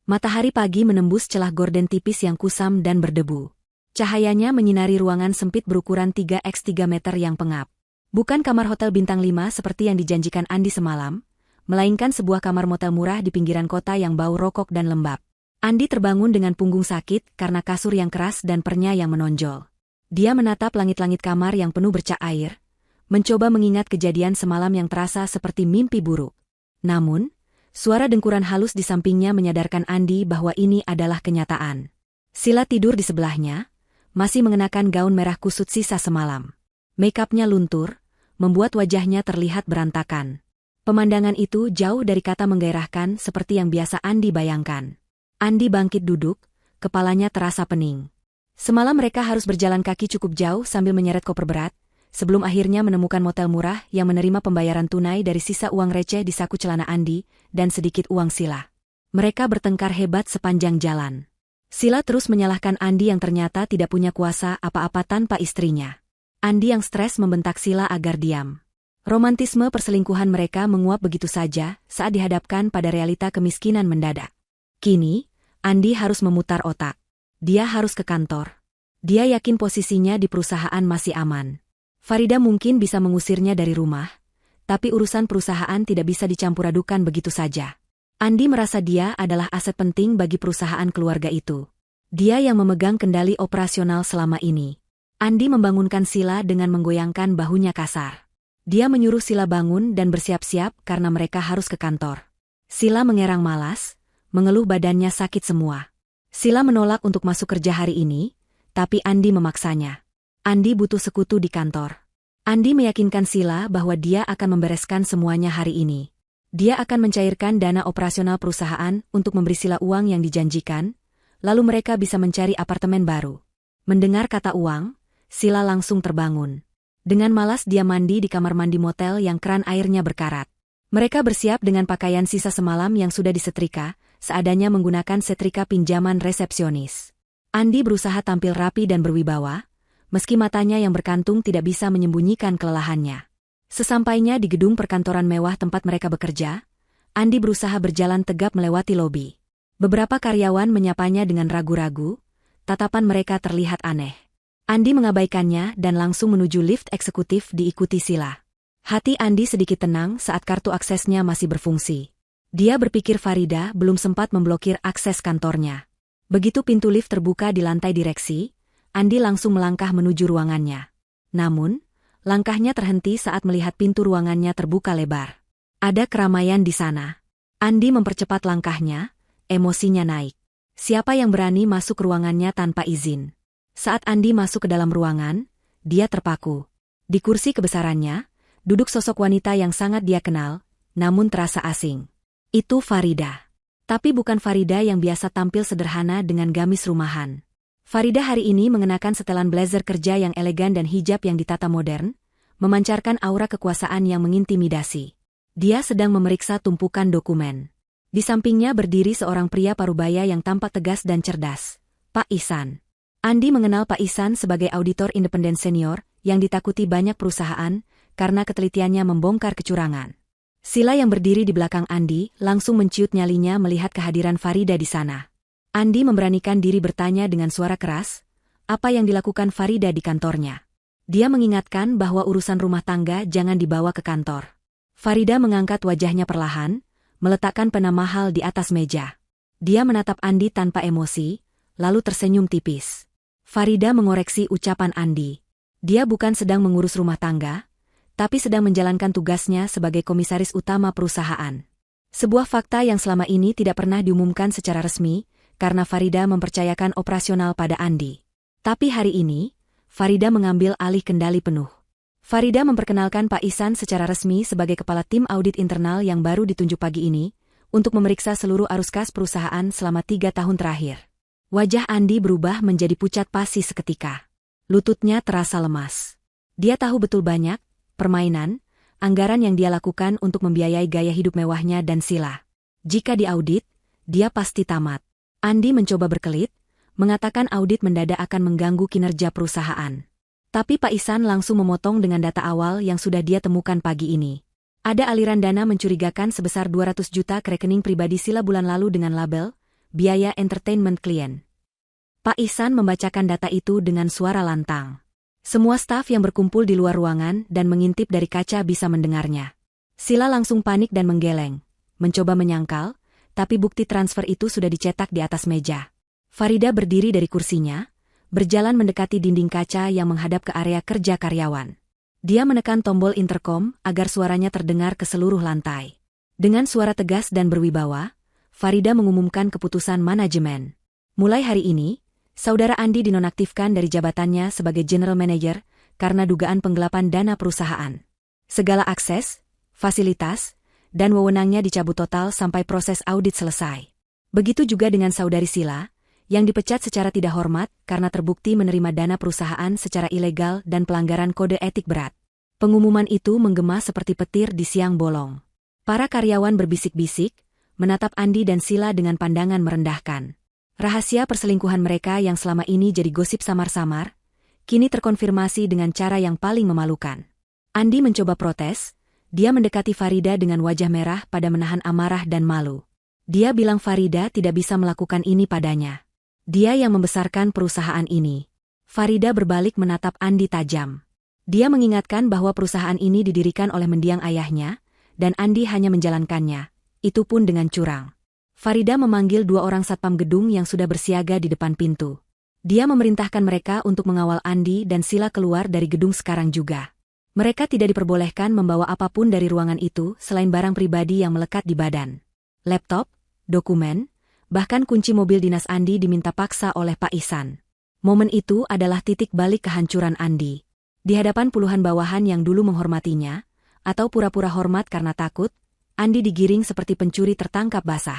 Matahari pagi menembus celah gorden tipis yang kusam dan berdebu. Cahayanya menyinari ruangan sempit berukuran 3x3 meter yang pengap. Bukan kamar hotel bintang 5 seperti yang dijanjikan Andi semalam, melainkan sebuah kamar motel murah di pinggiran kota yang bau rokok dan lembab. Andi terbangun dengan punggung sakit karena kasur yang keras dan pernya yang menonjol. Dia menatap langit-langit kamar yang penuh bercak air, mencoba mengingat kejadian semalam yang terasa seperti mimpi buruk. Namun, suara dengkuran halus di sampingnya menyadarkan Andi bahwa ini adalah kenyataan. Sila tidur di sebelahnya, masih mengenakan gaun merah kusut sisa semalam. Makeupnya luntur, membuat wajahnya terlihat berantakan. Pemandangan itu jauh dari kata menggairahkan seperti yang biasa Andi bayangkan. Andi bangkit duduk, kepalanya terasa pening. Semalam mereka harus berjalan kaki cukup jauh sambil menyeret koper berat, sebelum akhirnya menemukan motel murah yang menerima pembayaran tunai dari sisa uang receh di saku celana Andi dan sedikit uang Sila. Mereka bertengkar hebat sepanjang jalan. Sila terus menyalahkan Andi yang ternyata tidak punya kuasa apa-apa tanpa istrinya. Andi yang stres membentak Sila agar diam. Romantisme perselingkuhan mereka menguap begitu saja saat dihadapkan pada realita kemiskinan mendadak. Kini, Andi harus memutar otak. Dia harus ke kantor. Dia yakin posisinya di perusahaan masih aman. Farida mungkin bisa mengusirnya dari rumah, tapi urusan perusahaan tidak bisa dicampur-adukan begitu saja. Andi merasa dia adalah aset penting bagi perusahaan keluarga itu. Dia yang memegang kendali operasional selama ini. Andi membangunkan Sila dengan menggoyangkan bahunya kasar. Dia menyuruh Sila bangun dan bersiap-siap karena mereka harus ke kantor. Sila mengerang malas, mengeluh badannya sakit semua. Sila menolak untuk masuk kerja hari ini, tapi Andi memaksanya. Andi butuh sekutu di kantor. Andi meyakinkan Sila bahwa dia akan membereskan semuanya hari ini. Dia akan mencairkan dana operasional perusahaan untuk memberi Sila uang yang dijanjikan, lalu mereka bisa mencari apartemen baru. Mendengar kata uang, Sila langsung terbangun. Dengan malas dia mandi di kamar mandi motel yang keran airnya berkarat. Mereka bersiap dengan pakaian sisa semalam yang sudah disetrika, seadanya menggunakan setrika pinjaman resepsionis. Andi berusaha tampil rapi dan berwibawa, meski matanya yang berkantung tidak bisa menyembunyikan kelelahannya. Sesampainya di gedung perkantoran mewah tempat mereka bekerja, Andi berusaha berjalan tegap melewati lobi. Beberapa karyawan menyapanya dengan ragu-ragu, tatapan mereka terlihat aneh. Andi mengabaikannya dan langsung menuju lift eksekutif diikuti Sila. Hati Andi sedikit tenang saat kartu aksesnya masih berfungsi. Dia berpikir Farida belum sempat memblokir akses kantornya. Begitu pintu lift terbuka di lantai direksi, Andi langsung melangkah menuju ruangannya. Namun, langkahnya terhenti saat melihat pintu ruangannya terbuka lebar. Ada keramaian di sana. Andi mempercepat langkahnya, emosinya naik. Siapa yang berani masuk ruangannya tanpa izin? Saat Andi masuk ke dalam ruangan, dia terpaku. Di kursi kebesarannya, duduk sosok wanita yang sangat dia kenal, namun terasa asing. Itu Farida. Tapi bukan Farida yang biasa tampil sederhana dengan gamis rumahan. Farida hari ini mengenakan setelan blazer kerja yang elegan dan hijab yang ditata modern, memancarkan aura kekuasaan yang mengintimidasi. Dia sedang memeriksa tumpukan dokumen. Di sampingnya berdiri seorang pria parubaya yang tampak tegas dan cerdas, Pak Ihsan. Andi mengenal Pak Ihsan sebagai auditor independen senior yang ditakuti banyak perusahaan karena ketelitiannya membongkar kecurangan. Sila yang berdiri di belakang Andi langsung menciut nyalinya melihat kehadiran Farida di sana. Andi memberanikan diri bertanya dengan suara keras, apa yang dilakukan Farida di kantornya. Dia mengingatkan bahwa urusan rumah tangga jangan dibawa ke kantor. Farida mengangkat wajahnya perlahan, meletakkan pena mahal di atas meja. Dia menatap Andi tanpa emosi, lalu tersenyum tipis. Farida mengoreksi ucapan Andi. Dia bukan sedang mengurus rumah tangga, tapi sedang menjalankan tugasnya sebagai komisaris utama perusahaan. Sebuah fakta yang selama ini tidak pernah diumumkan secara resmi, karena Farida mempercayakan operasional pada Andi. Tapi hari ini, Farida mengambil alih kendali penuh. Farida memperkenalkan Pak Ihsan secara resmi sebagai kepala tim audit internal yang baru ditunjuk pagi ini, untuk memeriksa seluruh arus kas perusahaan selama 3 tahun terakhir. Wajah Andi berubah menjadi pucat pasi seketika. Lututnya terasa lemas. Dia tahu betul banyak permainan, anggaran yang dia lakukan untuk membiayai gaya hidup mewahnya dan Sila. Jika diaudit, dia pasti tamat. Andi mencoba berkelit, mengatakan audit mendadak akan mengganggu kinerja perusahaan. Tapi Pak Ihsan langsung memotong dengan data awal yang sudah dia temukan pagi ini. Ada aliran dana mencurigakan sebesar 200 juta ke rekening pribadi Sila bulan lalu dengan label, biaya entertainment klien. Pak Ihsan membacakan data itu dengan suara lantang. Semua staf yang berkumpul di luar ruangan dan mengintip dari kaca bisa mendengarnya. Sila langsung panik dan menggeleng, mencoba menyangkal, tapi bukti transfer itu sudah dicetak di atas meja. Farida berdiri dari kursinya, berjalan mendekati dinding kaca yang menghadap ke area kerja karyawan. Dia menekan tombol intercom agar suaranya terdengar ke seluruh lantai. Dengan suara tegas dan berwibawa, Farida mengumumkan keputusan manajemen. Mulai hari ini, Saudara Andi dinonaktifkan dari jabatannya sebagai General Manager karena dugaan penggelapan dana perusahaan. Segala akses, fasilitas, dan wewenangnya dicabut total sampai proses audit selesai. Begitu juga dengan saudari Sila, yang dipecat secara tidak hormat karena terbukti menerima dana perusahaan secara ilegal dan pelanggaran kode etik berat. Pengumuman itu menggema seperti petir di siang bolong. Para karyawan berbisik-bisik, menatap Andi dan Sila dengan pandangan merendahkan. Rahasia perselingkuhan mereka yang selama ini jadi gosip samar-samar, kini terkonfirmasi dengan cara yang paling memalukan. Andi mencoba protes, dia mendekati Farida dengan wajah merah pada menahan amarah dan malu. Dia bilang Farida tidak bisa melakukan ini padanya. Dia yang membesarkan perusahaan ini. Farida berbalik menatap Andi tajam. Dia mengingatkan bahwa perusahaan ini didirikan oleh mendiang ayahnya, dan Andi hanya menjalankannya, itu pun dengan curang. Farida memanggil 2 orang satpam gedung yang sudah bersiaga di depan pintu. Dia memerintahkan mereka untuk mengawal Andi dan Sila keluar dari gedung sekarang juga. Mereka tidak diperbolehkan membawa apapun dari ruangan itu selain barang pribadi yang melekat di badan. Laptop, dokumen, bahkan kunci mobil dinas Andi diminta paksa oleh Pak Ihsan. Momen itu adalah titik balik kehancuran Andi. Di hadapan puluhan bawahan yang dulu menghormatinya, atau pura-pura hormat karena takut, Andi digiring seperti pencuri tertangkap basah.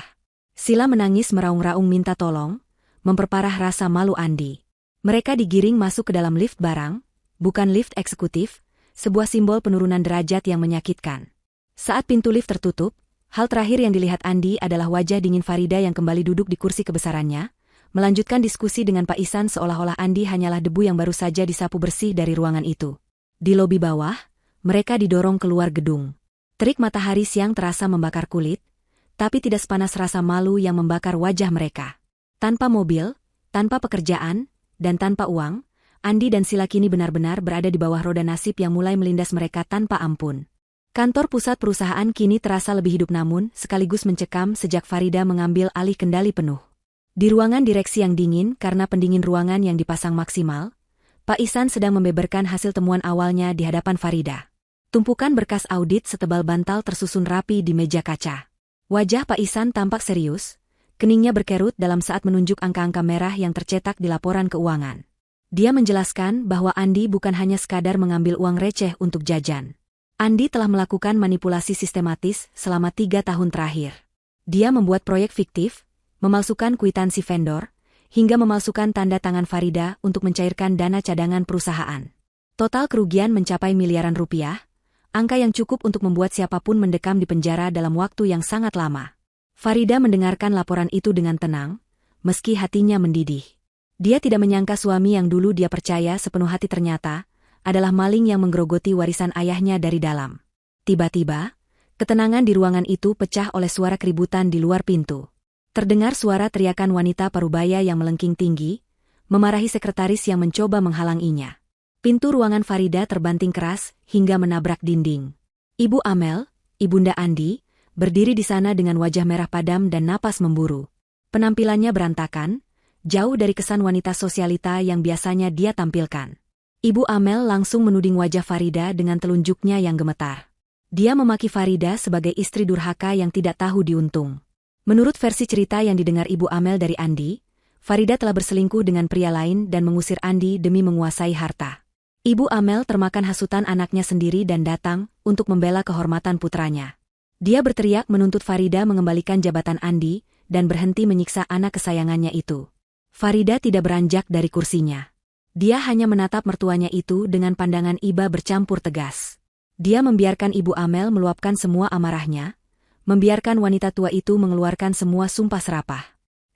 Sila menangis meraung-raung minta tolong, memperparah rasa malu Andi. Mereka digiring masuk ke dalam lift barang, bukan lift eksekutif, sebuah simbol penurunan derajat yang menyakitkan. Saat pintu lift tertutup, hal terakhir yang dilihat Andi adalah wajah dingin Farida yang kembali duduk di kursi kebesarannya, melanjutkan diskusi dengan Pak Ihsan seolah-olah Andi hanyalah debu yang baru saja disapu bersih dari ruangan itu. Di lobi bawah, mereka didorong keluar gedung. Terik matahari siang terasa membakar kulit, tapi tidak sepanas rasa malu yang membakar wajah mereka. Tanpa mobil, tanpa pekerjaan, dan tanpa uang, Andi dan Sila kini benar-benar berada di bawah roda nasib yang mulai melindas mereka tanpa ampun. Kantor pusat perusahaan kini terasa lebih hidup namun sekaligus mencekam sejak Farida mengambil alih kendali penuh. Di ruangan direksi yang dingin karena pendingin ruangan yang dipasang maksimal, Pak Ihsan sedang membeberkan hasil temuan awalnya di hadapan Farida. Tumpukan berkas audit setebal bantal tersusun rapi di meja kaca. Wajah Pak Ihsan tampak serius, keningnya berkerut dalam saat menunjuk angka-angka merah yang tercetak di laporan keuangan. Dia menjelaskan bahwa Andi bukan hanya sekadar mengambil uang receh untuk jajan. Andi telah melakukan manipulasi sistematis selama 3 tahun terakhir. Dia membuat proyek fiktif, memalsukan kwitansi vendor, hingga memalsukan tanda tangan Farida untuk mencairkan dana cadangan perusahaan. Total kerugian mencapai miliaran rupiah, angka yang cukup untuk membuat siapapun mendekam di penjara dalam waktu yang sangat lama. Farida mendengarkan laporan itu dengan tenang, meski hatinya mendidih. Dia tidak menyangka suami yang dulu dia percaya sepenuh hati ternyata adalah maling yang menggerogoti warisan ayahnya dari dalam. Tiba-tiba, ketenangan di ruangan itu pecah oleh suara keributan di luar pintu. Terdengar suara teriakan wanita parubaya yang melengking tinggi, memarahi sekretaris yang mencoba menghalanginya. Pintu ruangan Farida terbanting keras hingga menabrak dinding. Ibu Amel, ibunda Andi, berdiri di sana dengan wajah merah padam dan napas memburu. Penampilannya berantakan, jauh dari kesan wanita sosialita yang biasanya dia tampilkan. Ibu Amel langsung menuding wajah Farida dengan telunjuknya yang gemetar. Dia memaki Farida sebagai istri durhaka yang tidak tahu diuntung. Menurut versi cerita yang didengar Ibu Amel dari Andi, Farida telah berselingkuh dengan pria lain dan mengusir Andi demi menguasai harta. Ibu Amel termakan hasutan anaknya sendiri dan datang untuk membela kehormatan putranya. Dia berteriak menuntut Farida mengembalikan jabatan Andi dan berhenti menyiksa anak kesayangannya itu. Farida tidak beranjak dari kursinya. Dia hanya menatap mertuanya itu dengan pandangan iba bercampur tegas. Dia membiarkan Ibu Amel meluapkan semua amarahnya, membiarkan wanita tua itu mengeluarkan semua sumpah serapah.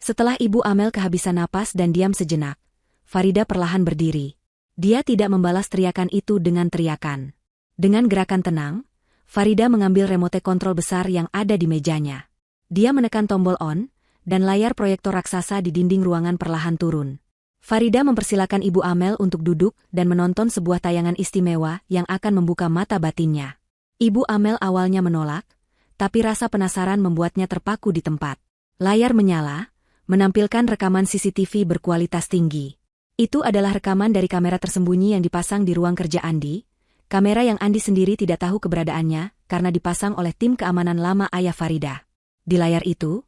Setelah Ibu Amel kehabisan napas dan diam sejenak, Farida perlahan berdiri. Dia tidak membalas teriakan itu dengan teriakan. Dengan gerakan tenang, Farida mengambil remote kontrol besar yang ada di mejanya. Dia menekan tombol on, dan layar proyektor raksasa di dinding ruangan perlahan turun. Farida mempersilakan Ibu Amel untuk duduk dan menonton sebuah tayangan istimewa yang akan membuka mata batinnya. Ibu Amel awalnya menolak, tapi rasa penasaran membuatnya terpaku di tempat. Layar menyala, menampilkan rekaman CCTV berkualitas tinggi. Itu adalah rekaman dari kamera tersembunyi yang dipasang di ruang kerja Andi, kamera yang Andi sendiri tidak tahu keberadaannya karena dipasang oleh tim keamanan lama ayah Farida. Di layar itu,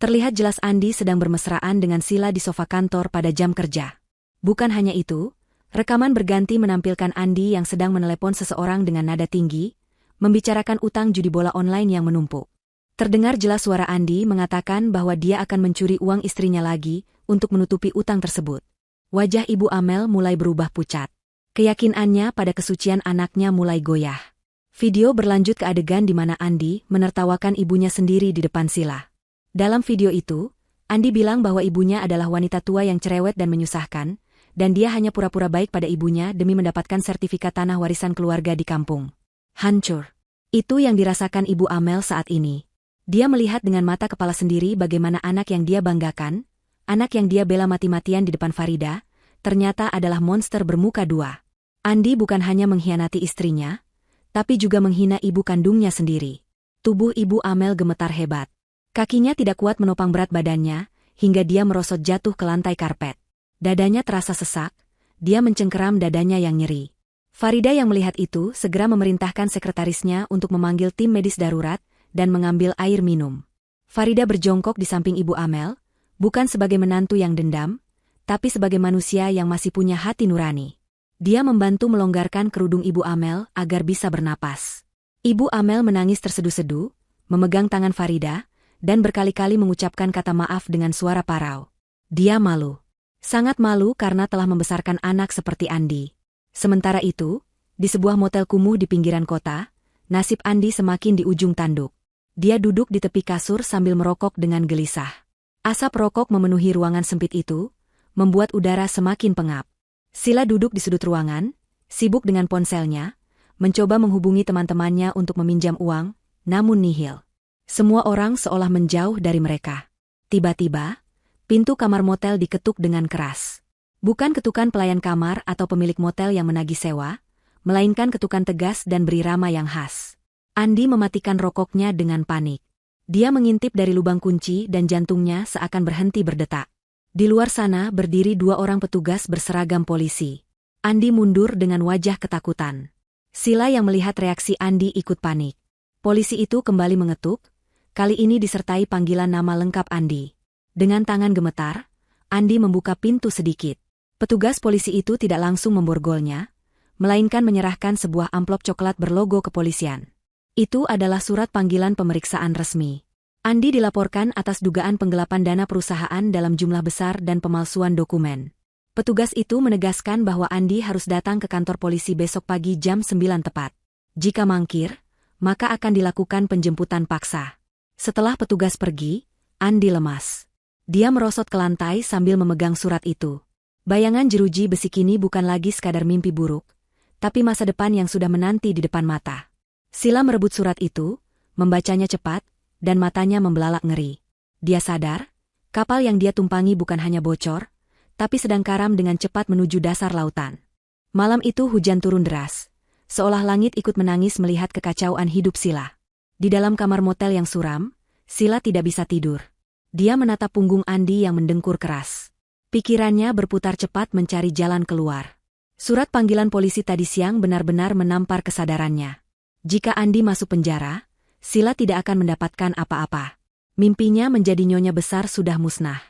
Terlihat jelas Andi sedang bermesraan dengan Sila di sofa kantor pada jam kerja. Bukan hanya itu, rekaman berganti menampilkan Andi yang sedang menelepon seseorang dengan nada tinggi, membicarakan utang judi bola online yang menumpuk. Terdengar jelas suara Andi mengatakan bahwa dia akan mencuri uang istrinya lagi untuk menutupi utang tersebut. Wajah Ibu Amel mulai berubah pucat. Keyakinannya pada kesucian anaknya mulai goyah. Video berlanjut ke adegan di mana Andi menertawakan ibunya sendiri di depan Sila. Dalam video itu, Andi bilang bahwa ibunya adalah wanita tua yang cerewet dan menyusahkan, dan dia hanya pura-pura baik pada ibunya demi mendapatkan sertifikat tanah warisan keluarga di kampung. Hancur. Itu yang dirasakan Ibu Amel saat ini. Dia melihat dengan mata kepala sendiri bagaimana anak yang dia banggakan, anak yang dia bela mati-matian di depan Farida, ternyata adalah monster bermuka dua. Andi bukan hanya mengkhianati istrinya, tapi juga menghina ibu kandungnya sendiri. Tubuh Ibu Amel gemetar hebat. Kakinya tidak kuat menopang berat badannya, hingga dia merosot jatuh ke lantai karpet. Dadanya terasa sesak, dia mencengkeram dadanya yang nyeri. Farida yang melihat itu segera memerintahkan sekretarisnya untuk memanggil tim medis darurat dan mengambil air minum. Farida berjongkok di samping Ibu Amel, bukan sebagai menantu yang dendam, tapi sebagai manusia yang masih punya hati nurani. Dia membantu melonggarkan kerudung Ibu Amel agar bisa bernapas. Ibu Amel menangis terseduh-seduh, memegang tangan Farida, dan berkali-kali mengucapkan kata maaf dengan suara parau. Dia malu. Sangat malu karena telah membesarkan anak seperti Andi. Sementara itu, di sebuah motel kumuh di pinggiran kota, nasib Andi semakin di ujung tanduk. Dia duduk di tepi kasur sambil merokok dengan gelisah. Asap rokok memenuhi ruangan sempit itu, membuat udara semakin pengap. Sila duduk di sudut ruangan, sibuk dengan ponselnya, mencoba menghubungi teman-temannya untuk meminjam uang, namun nihil. Semua orang seolah menjauh dari mereka. Tiba-tiba, pintu kamar motel diketuk dengan keras. Bukan ketukan pelayan kamar atau pemilik motel yang menagih sewa, melainkan ketukan tegas dan berirama yang khas. Andi mematikan rokoknya dengan panik. Dia mengintip dari lubang kunci dan jantungnya seakan berhenti berdetak. Di luar sana berdiri dua orang petugas berseragam polisi. Andi mundur dengan wajah ketakutan. Sila yang melihat reaksi Andi ikut panik. Polisi itu kembali mengetuk, kali ini disertai panggilan nama lengkap Andi. Dengan tangan gemetar, Andi membuka pintu sedikit. Petugas polisi itu tidak langsung memborgolnya, melainkan menyerahkan sebuah amplop coklat berlogo kepolisian. Itu adalah surat panggilan pemeriksaan resmi. Andi dilaporkan atas dugaan penggelapan dana perusahaan dalam jumlah besar dan pemalsuan dokumen. Petugas itu menegaskan bahwa Andi harus datang ke kantor polisi besok pagi jam 9 tepat. Jika mangkir, maka akan dilakukan penjemputan paksa. Setelah petugas pergi, Andi lemas. Dia merosot ke lantai sambil memegang surat itu. Bayangan jeruji besi kini bukan lagi sekadar mimpi buruk, tapi masa depan yang sudah menanti di depan mata. Sila merebut surat itu, membacanya cepat, dan matanya membelalak ngeri. Dia sadar, kapal yang dia tumpangi bukan hanya bocor, tapi sedang karam dengan cepat menuju dasar lautan. Malam itu hujan turun deras, seolah langit ikut menangis melihat kekacauan hidup Sila. Di dalam kamar motel yang suram, Sila tidak bisa tidur. Dia menatap punggung Andi yang mendengkur keras. Pikirannya berputar cepat mencari jalan keluar. Surat panggilan polisi tadi siang benar-benar menampar kesadarannya. Jika Andi masuk penjara, Sila tidak akan mendapatkan apa-apa. Mimpinya menjadi nyonya besar sudah musnah.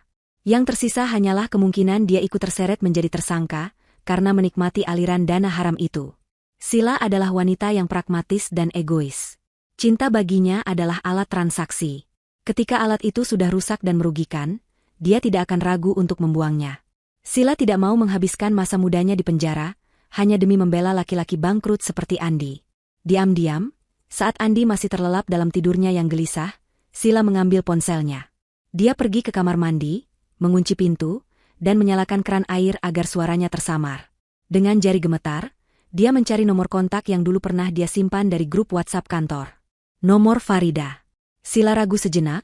Yang tersisa hanyalah kemungkinan dia ikut terseret menjadi tersangka karena menikmati aliran dana haram itu. Sila adalah wanita yang pragmatis dan egois. Cinta baginya adalah alat transaksi. Ketika alat itu sudah rusak dan merugikan, dia tidak akan ragu untuk membuangnya. Sila tidak mau menghabiskan masa mudanya di penjara, hanya demi membela laki-laki bangkrut seperti Andi. Diam-diam, saat Andi masih terlelap dalam tidurnya yang gelisah, Sila mengambil ponselnya. Dia pergi ke kamar mandi, mengunci pintu, dan menyalakan keran air agar suaranya tersamar. Dengan jari gemetar, dia mencari nomor kontak yang dulu pernah dia simpan dari grup WhatsApp kantor. Nomor Farida. Sila ragu sejenak,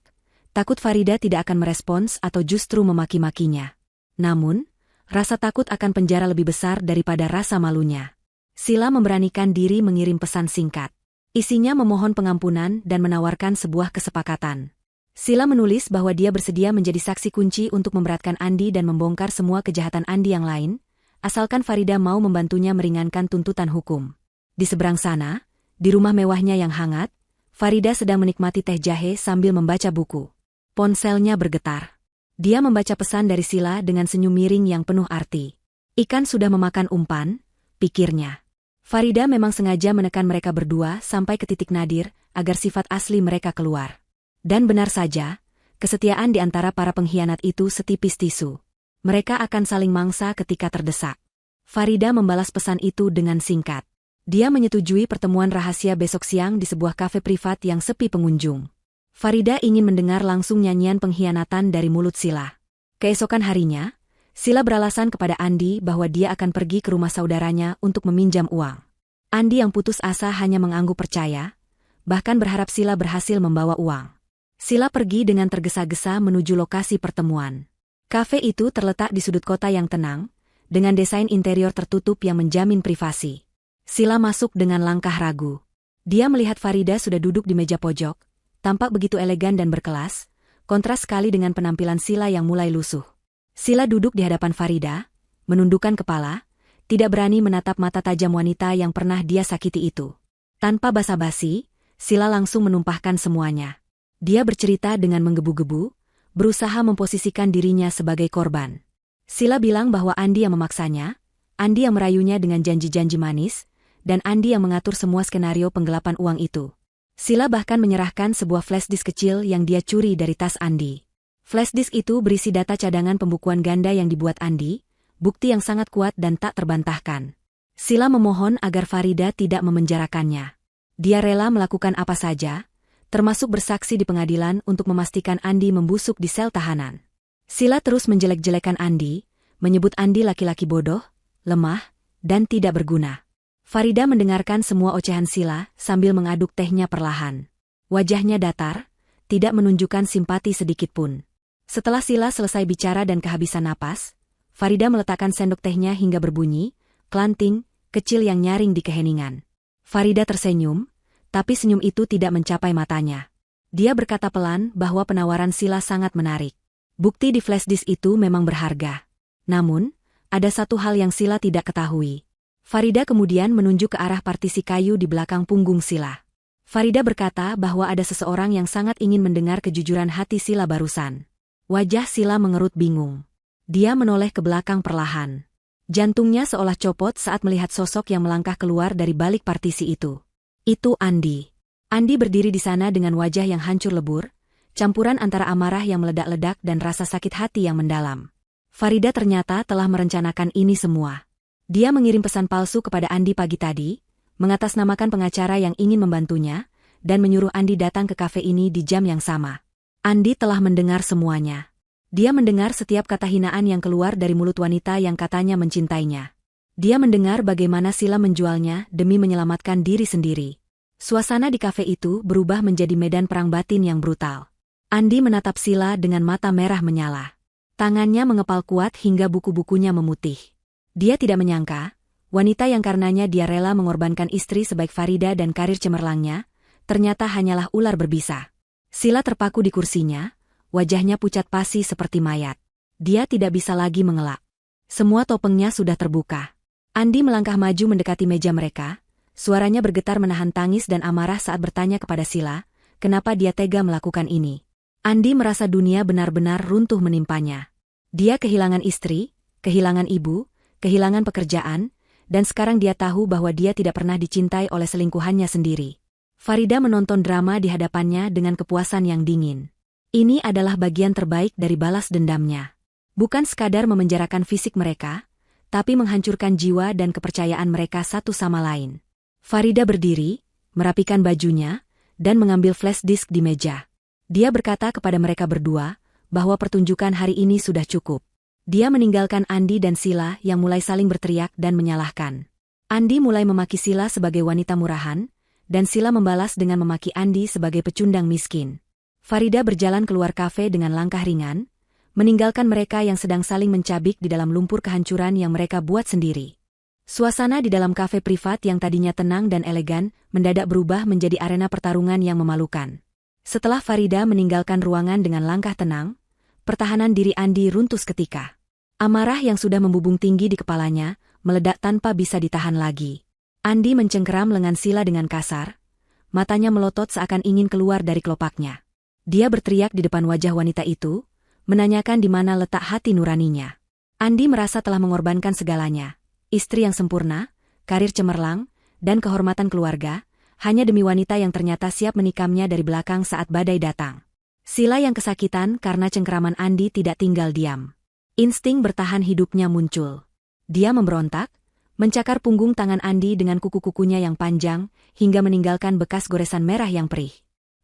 takut Farida tidak akan merespons atau justru memaki-makinya. Namun, rasa takut akan penjara lebih besar daripada rasa malunya. Sila memberanikan diri mengirim pesan singkat. Isinya memohon pengampunan dan menawarkan sebuah kesepakatan. Sila menulis bahwa dia bersedia menjadi saksi kunci untuk memberatkan Andi dan membongkar semua kejahatan Andi yang lain, asalkan Farida mau membantunya meringankan tuntutan hukum. Di seberang sana, di rumah mewahnya yang hangat, Farida sedang menikmati teh jahe sambil membaca buku. Ponselnya bergetar. Dia membaca pesan dari Sila dengan senyum miring yang penuh arti. Ikan sudah memakan umpan, pikirnya. Farida memang sengaja menekan mereka berdua sampai ke titik nadir agar sifat asli mereka keluar. Dan benar saja, kesetiaan di antara para pengkhianat itu setipis tisu. Mereka akan saling mangsa ketika terdesak. Farida membalas pesan itu dengan singkat. Dia menyetujui pertemuan rahasia besok siang di sebuah kafe privat yang sepi pengunjung. Farida ingin mendengar langsung nyanyian pengkhianatan dari mulut Sila. Keesokan harinya, Sila beralasan kepada Andi bahwa dia akan pergi ke rumah saudaranya untuk meminjam uang. Andi yang putus asa hanya mengangguk percaya, bahkan berharap Sila berhasil membawa uang. Sila pergi dengan tergesa-gesa menuju lokasi pertemuan. Kafe itu terletak di sudut kota yang tenang, dengan desain interior tertutup yang menjamin privasi. Sila masuk dengan langkah ragu. Dia melihat Farida sudah duduk di meja pojok, tampak begitu elegan dan berkelas, kontras sekali dengan penampilan Sila yang mulai lusuh. Sila duduk di hadapan Farida, menundukkan kepala, tidak berani menatap mata tajam wanita yang pernah dia sakiti itu. Tanpa basa-basi, Sila langsung menumpahkan semuanya. Dia bercerita dengan menggebu-gebu, berusaha memposisikan dirinya sebagai korban. Sila bilang bahwa Andi yang memaksanya, Andi yang merayunya dengan janji-janji manis, dan Andi yang mengatur semua skenario penggelapan uang itu. Sila bahkan menyerahkan sebuah flashdisk kecil yang dia curi dari tas Andi. Flashdisk itu berisi data cadangan pembukuan ganda yang dibuat Andi, bukti yang sangat kuat dan tak terbantahkan. Sila memohon agar Farida tidak memenjarakannya. Dia rela melakukan apa saja, termasuk bersaksi di pengadilan untuk memastikan Andi membusuk di sel tahanan. Sila terus menjelek-jelekan Andi, menyebut Andi laki-laki bodoh, lemah, dan tidak berguna. Farida mendengarkan semua ocehan Sila sambil mengaduk tehnya perlahan. Wajahnya datar, tidak menunjukkan simpati sedikitpun. Setelah Sila selesai bicara dan kehabisan napas, Farida meletakkan sendok tehnya hingga berbunyi, klanting, kecil yang nyaring di keheningan. Farida tersenyum, tapi senyum itu tidak mencapai matanya. Dia berkata pelan bahwa penawaran Sila sangat menarik. Bukti di flashdisk itu memang berharga. Namun, ada satu hal yang Sila tidak ketahui. Farida kemudian menunjuk ke arah partisi kayu di belakang punggung Sila. Farida berkata bahwa ada seseorang yang sangat ingin mendengar kejujuran hati Sila barusan. Wajah Sila mengerut bingung. Dia menoleh ke belakang perlahan. Jantungnya seolah copot saat melihat sosok yang melangkah keluar dari balik partisi itu. Itu Andi. Andi berdiri di sana dengan wajah yang hancur lebur, campuran antara amarah yang meledak-ledak dan rasa sakit hati yang mendalam. Farida ternyata telah merencanakan ini semua. Dia mengirim pesan palsu kepada Andi pagi tadi, mengatasnamakan pengacara yang ingin membantunya, dan menyuruh Andi datang ke kafe ini di jam yang sama. Andi telah mendengar semuanya. Dia mendengar setiap kata hinaan yang keluar dari mulut wanita yang katanya mencintainya. Dia mendengar bagaimana Sila menjualnya demi menyelamatkan diri sendiri. Suasana di kafe itu berubah menjadi medan perang batin yang brutal. Andi menatap Sila dengan mata merah menyala. Tangannya mengepal kuat hingga buku-bukunya memutih. Dia tidak menyangka, wanita yang karenanya dia rela mengorbankan istri sebaik Farida dan karir cemerlangnya, ternyata hanyalah ular berbisa. Sila terpaku di kursinya, wajahnya pucat pasi seperti mayat. Dia tidak bisa lagi mengelak. Semua topengnya sudah terbuka. Andi melangkah maju mendekati meja mereka, suaranya bergetar menahan tangis dan amarah saat bertanya kepada Sila, kenapa dia tega melakukan ini. Andi merasa dunia benar-benar runtuh menimpanya. Dia kehilangan istri, kehilangan ibu, kehilangan pekerjaan, dan sekarang dia tahu bahwa dia tidak pernah dicintai oleh selingkuhannya sendiri. Farida menonton drama di hadapannya dengan kepuasan yang dingin. Ini adalah bagian terbaik dari balas dendamnya. Bukan sekadar memenjarakan fisik mereka, tapi menghancurkan jiwa dan kepercayaan mereka satu sama lain. Farida berdiri, merapikan bajunya, dan mengambil flash disk di meja. Dia berkata kepada mereka berdua, bahwa pertunjukan hari ini sudah cukup. Dia meninggalkan Andi dan Sila yang mulai saling berteriak dan menyalahkan. Andi mulai memaki Sila sebagai wanita murahan, dan Sila membalas dengan memaki Andi sebagai pecundang miskin. Farida berjalan keluar kafe dengan langkah ringan, meninggalkan mereka yang sedang saling mencabik di dalam lumpur kehancuran yang mereka buat sendiri. Suasana di dalam kafe privat yang tadinya tenang dan elegan, mendadak berubah menjadi arena pertarungan yang memalukan. Setelah Farida meninggalkan ruangan dengan langkah tenang, pertahanan diri Andi runtuh seketika. Amarah yang sudah membubung tinggi di kepalanya, meledak tanpa bisa ditahan lagi. Andi mencengkeram lengan Sila dengan kasar, matanya melotot seakan ingin keluar dari kelopaknya. Dia berteriak di depan wajah wanita itu, menanyakan di mana letak hati nuraninya. Andi merasa telah mengorbankan segalanya. Istri yang sempurna, karir cemerlang, dan kehormatan keluarga, hanya demi wanita yang ternyata siap menikamnya dari belakang saat badai datang. Sila yang kesakitan karena cengkeraman Andi tidak tinggal diam. Insting bertahan hidupnya muncul. Dia memberontak, mencakar punggung tangan Andi dengan kuku-kukunya yang panjang, hingga meninggalkan bekas goresan merah yang perih.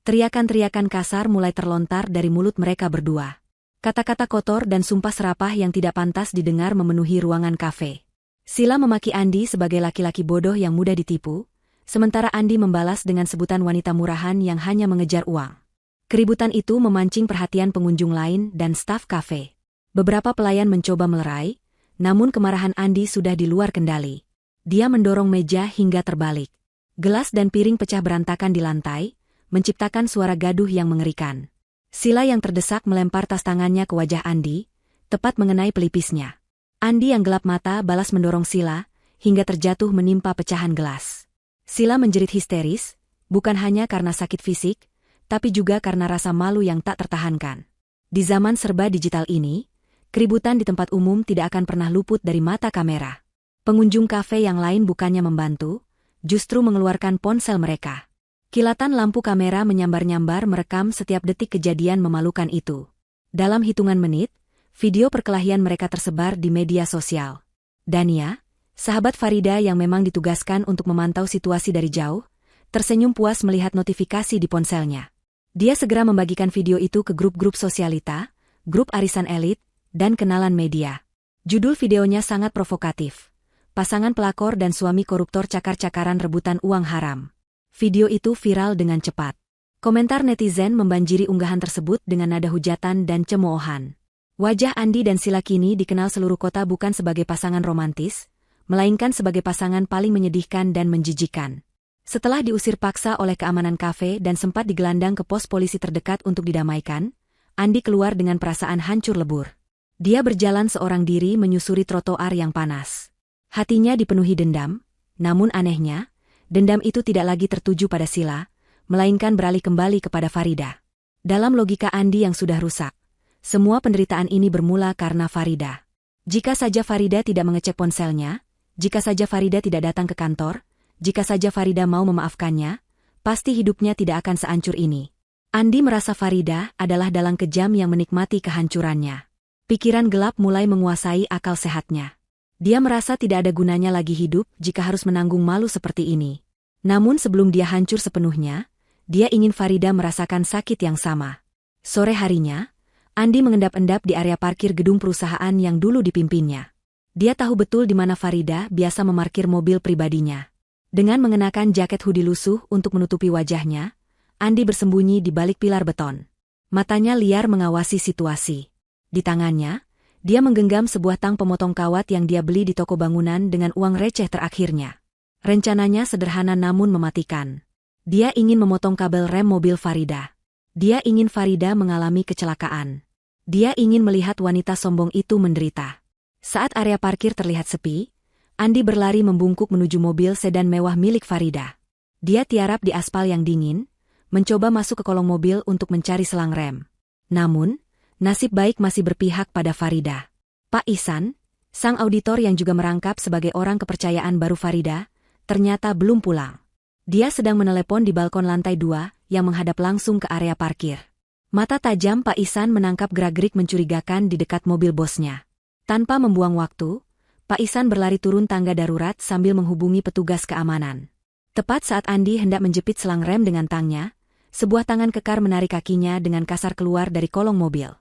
Teriakan-teriakan kasar mulai terlontar dari mulut mereka berdua. Kata-kata kotor dan sumpah serapah yang tidak pantas didengar memenuhi ruangan kafe. Sila memaki Andi sebagai laki-laki bodoh yang mudah ditipu, sementara Andi membalas dengan sebutan wanita murahan yang hanya mengejar uang. Keributan itu memancing perhatian pengunjung lain dan staf kafe. Beberapa pelayan mencoba melerai, namun kemarahan Andi sudah di luar kendali. Dia mendorong meja hingga terbalik. Gelas dan piring pecah berantakan di lantai, menciptakan suara gaduh yang mengerikan. Sila yang terdesak melempar tas tangannya ke wajah Andi, tepat mengenai pelipisnya. Andi yang gelap mata balas mendorong Sila, hingga terjatuh menimpa pecahan gelas. Sila menjerit histeris, bukan hanya karena sakit fisik, tapi juga karena rasa malu yang tak tertahankan. Di zaman serba digital ini, keributan di tempat umum tidak akan pernah luput dari mata kamera. Pengunjung kafe yang lain bukannya membantu, justru mengeluarkan ponsel mereka. Kilatan lampu kamera menyambar-nyambar merekam setiap detik kejadian memalukan itu. Dalam hitungan menit, video perkelahian mereka tersebar di media sosial. Dania, sahabat Farida yang memang ditugaskan untuk memantau situasi dari jauh, tersenyum puas melihat notifikasi di ponselnya. Dia segera membagikan video itu ke grup-grup sosialita, grup arisan elit, dan kenalan media. Judul videonya sangat provokatif. Pasangan pelakor dan suami koruptor cakar-cakaran rebutan uang haram. Video itu viral dengan cepat. Komentar netizen membanjiri unggahan tersebut dengan nada hujatan dan cemoohan. Wajah Andi dan Sila kini dikenal seluruh kota bukan sebagai pasangan romantis, melainkan sebagai pasangan paling menyedihkan dan menjijikan. Setelah diusir paksa oleh keamanan kafe dan sempat digelandang ke pos polisi terdekat untuk didamaikan, Andi keluar dengan perasaan hancur lebur. Dia berjalan seorang diri menyusuri trotoar yang panas. Hatinya dipenuhi dendam, namun anehnya, dendam itu tidak lagi tertuju pada Sila, melainkan beralih kembali kepada Farida. Dalam logika Andi yang sudah rusak, semua penderitaan ini bermula karena Farida. Jika saja Farida tidak mengecek ponselnya, jika saja Farida tidak datang ke kantor, jika saja Farida mau memaafkannya, pasti hidupnya tidak akan sehancur ini. Andi merasa Farida adalah dalang kejam yang menikmati kehancurannya. Pikiran gelap mulai menguasai akal sehatnya. Dia merasa tidak ada gunanya lagi hidup jika harus menanggung malu seperti ini. Namun sebelum dia hancur sepenuhnya, dia ingin Farida merasakan sakit yang sama. Sore harinya, Andi mengendap-endap di area parkir gedung perusahaan yang dulu dipimpinnya. Dia tahu betul di mana Farida biasa memarkir mobil pribadinya. Dengan mengenakan jaket hoodie lusuh untuk menutupi wajahnya, Andi bersembunyi di balik pilar beton. Matanya liar mengawasi situasi. Di tangannya, dia menggenggam sebuah tang pemotong kawat yang dia beli di toko bangunan dengan uang receh terakhirnya. Rencananya sederhana namun mematikan. Dia ingin memotong kabel rem mobil Farida. Dia ingin Farida mengalami kecelakaan. Dia ingin melihat wanita sombong itu menderita. Saat area parkir terlihat sepi, Andi berlari membungkuk menuju mobil sedan mewah milik Farida. Dia tiarap di aspal yang dingin, mencoba masuk ke kolong mobil untuk mencari selang rem. Namun, nasib baik masih berpihak pada Farida. Pak Ihsan, sang auditor yang juga merangkap sebagai orang kepercayaan baru Farida, ternyata belum pulang. Dia sedang menelepon di balkon lantai 2 yang menghadap langsung ke area parkir. Mata tajam Pak Ihsan menangkap gerak-gerik mencurigakan di dekat mobil bosnya. Tanpa membuang waktu, Pak Ihsan berlari turun tangga darurat sambil menghubungi petugas keamanan. Tepat saat Andi hendak menjepit selang rem dengan tangnya, sebuah tangan kekar menarik kakinya dengan kasar keluar dari kolong mobil.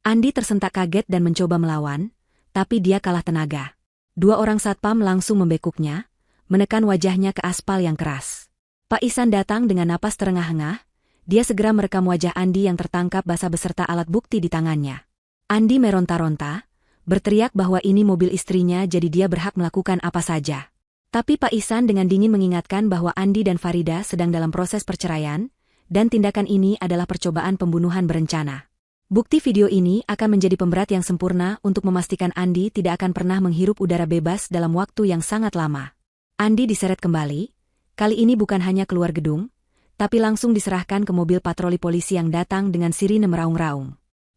Andi tersentak kaget dan mencoba melawan, tapi dia kalah tenaga. Dua orang satpam langsung membekuknya, menekan wajahnya ke aspal yang keras. Pak Ihsan datang dengan napas terengah-engah, dia segera merekam wajah Andi yang tertangkap basah beserta alat bukti di tangannya. Andi meronta-ronta, berteriak bahwa ini mobil istrinya jadi dia berhak melakukan apa saja. Tapi Pak Ihsan dengan dingin mengingatkan bahwa Andi dan Farida sedang dalam proses perceraian, dan tindakan ini adalah percobaan pembunuhan berencana. Bukti video ini akan menjadi pemberat yang sempurna untuk memastikan Andi tidak akan pernah menghirup udara bebas dalam waktu yang sangat lama. Andi diseret kembali, kali ini bukan hanya keluar gedung, tapi langsung diserahkan ke mobil patroli polisi yang datang dengan sirine meraung-raung.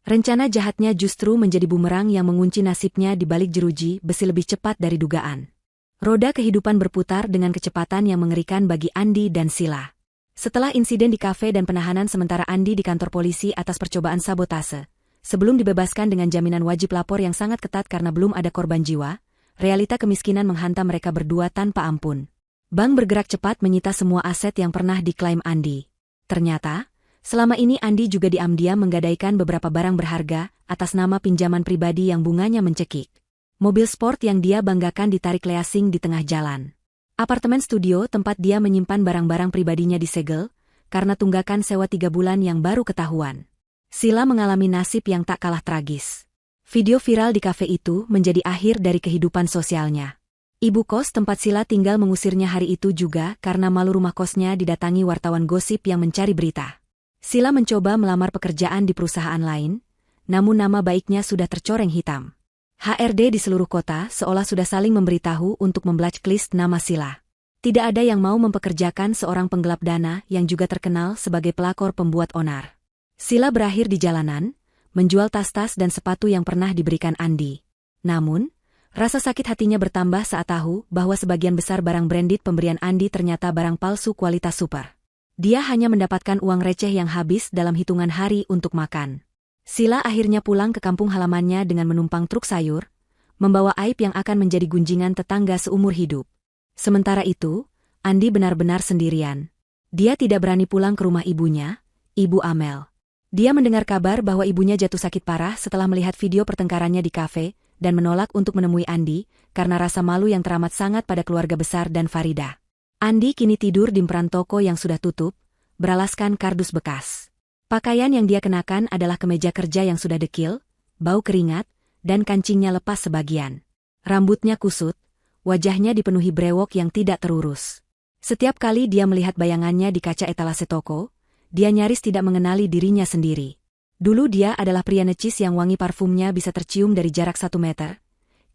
Rencana jahatnya justru menjadi bumerang yang mengunci nasibnya di balik jeruji besi lebih cepat dari dugaan. Roda kehidupan berputar dengan kecepatan yang mengerikan bagi Andi dan Sila. Setelah insiden di kafe dan penahanan sementara Andi di kantor polisi atas percobaan sabotase, sebelum dibebaskan dengan jaminan wajib lapor yang sangat ketat karena belum ada korban jiwa, realita kemiskinan menghantam mereka berdua tanpa ampun. Bank bergerak cepat menyita semua aset yang pernah diklaim Andi. Ternyata, selama ini Andi juga diam-diam menggadaikan beberapa barang berharga atas nama pinjaman pribadi yang bunganya mencekik. Mobil sport yang dia banggakan ditarik leasing di tengah jalan. Apartemen studio tempat dia menyimpan barang-barang pribadinya disegel karena tunggakan sewa 3 bulan yang baru ketahuan. Sila mengalami nasib yang tak kalah tragis. Video viral di kafe itu menjadi akhir dari kehidupan sosialnya. Ibu kos tempat Sila tinggal mengusirnya hari itu juga karena malu rumah kosnya didatangi wartawan gosip yang mencari berita. Sila mencoba melamar pekerjaan di perusahaan lain, namun nama baiknya sudah tercoreng hitam. HRD di seluruh kota seolah sudah saling memberitahu untuk memblacklist nama Sila. Tidak ada yang mau mempekerjakan seorang penggelap dana yang juga terkenal sebagai pelakor pembuat onar. Sila berakhir di jalanan, menjual tas-tas dan sepatu yang pernah diberikan Andi. Namun, rasa sakit hatinya bertambah saat tahu bahwa sebagian besar barang branded pemberian Andi ternyata barang palsu kualitas super. Dia hanya mendapatkan uang receh yang habis dalam hitungan hari untuk makan. Sila akhirnya pulang ke kampung halamannya dengan menumpang truk sayur, membawa aib yang akan menjadi gunjingan tetangga seumur hidup. Sementara itu, Andi benar-benar sendirian. Dia tidak berani pulang ke rumah ibunya, Ibu Amel. Dia mendengar kabar bahwa ibunya jatuh sakit parah setelah melihat video pertengkarannya di kafe, dan menolak untuk menemui Andi, karena rasa malu yang teramat sangat pada keluarga besar dan Farida. Andi kini tidur di emperan toko yang sudah tutup, beralaskan kardus bekas. Pakaian yang dia kenakan adalah kemeja kerja yang sudah dekil, bau keringat, dan kancingnya lepas sebagian. Rambutnya kusut, wajahnya dipenuhi brewok yang tidak terurus. Setiap kali dia melihat bayangannya di kaca etalase toko, dia nyaris tidak mengenali dirinya sendiri. Dulu dia adalah pria necis yang wangi parfumnya bisa tercium dari jarak 1 meter.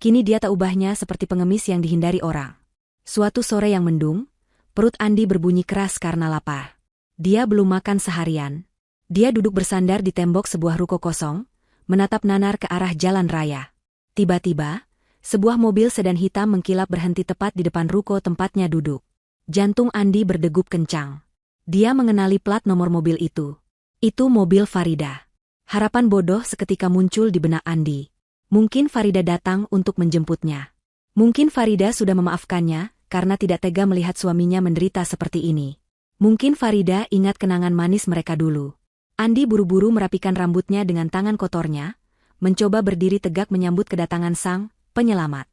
Kini dia tak ubahnya seperti pengemis yang dihindari orang. Suatu sore yang mendung, perut Andi berbunyi keras karena lapar. Dia belum makan seharian. Dia duduk bersandar di tembok sebuah ruko kosong, menatap nanar ke arah jalan raya. Tiba-tiba, sebuah mobil sedan hitam mengkilap berhenti tepat di depan ruko tempatnya duduk. Jantung Andi berdegup kencang. Dia mengenali plat nomor mobil itu. Itu mobil Farida. Harapan bodoh seketika muncul di benak Andi. Mungkin Farida datang untuk menjemputnya. Mungkin Farida sudah memaafkannya karena tidak tega melihat suaminya menderita seperti ini. Mungkin Farida ingat kenangan manis mereka dulu. Andi buru-buru merapikan rambutnya dengan tangan kotornya, mencoba berdiri tegak menyambut kedatangan sang penyelamat.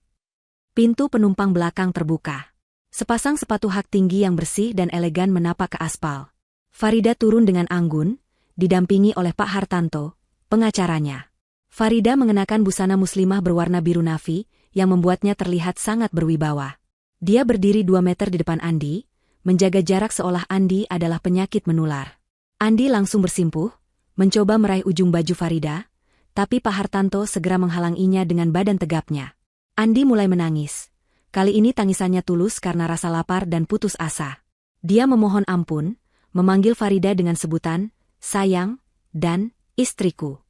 Pintu penumpang belakang terbuka. Sepasang sepatu hak tinggi yang bersih dan elegan menapak ke aspal. Farida turun dengan anggun, didampingi oleh Pak Hartanto, pengacaranya. Farida mengenakan busana muslimah berwarna biru nafi, yang membuatnya terlihat sangat berwibawa. Dia berdiri 2 meter di depan Andi, menjaga jarak seolah Andi adalah penyakit menular. Andi langsung bersimpuh, mencoba meraih ujung baju Farida, tapi Pak Hartanto segera menghalanginya dengan badan tegapnya. Andi mulai menangis. Kali ini tangisannya tulus karena rasa lapar dan putus asa. Dia memohon ampun, memanggil Farida dengan sebutan, sayang, dan istriku.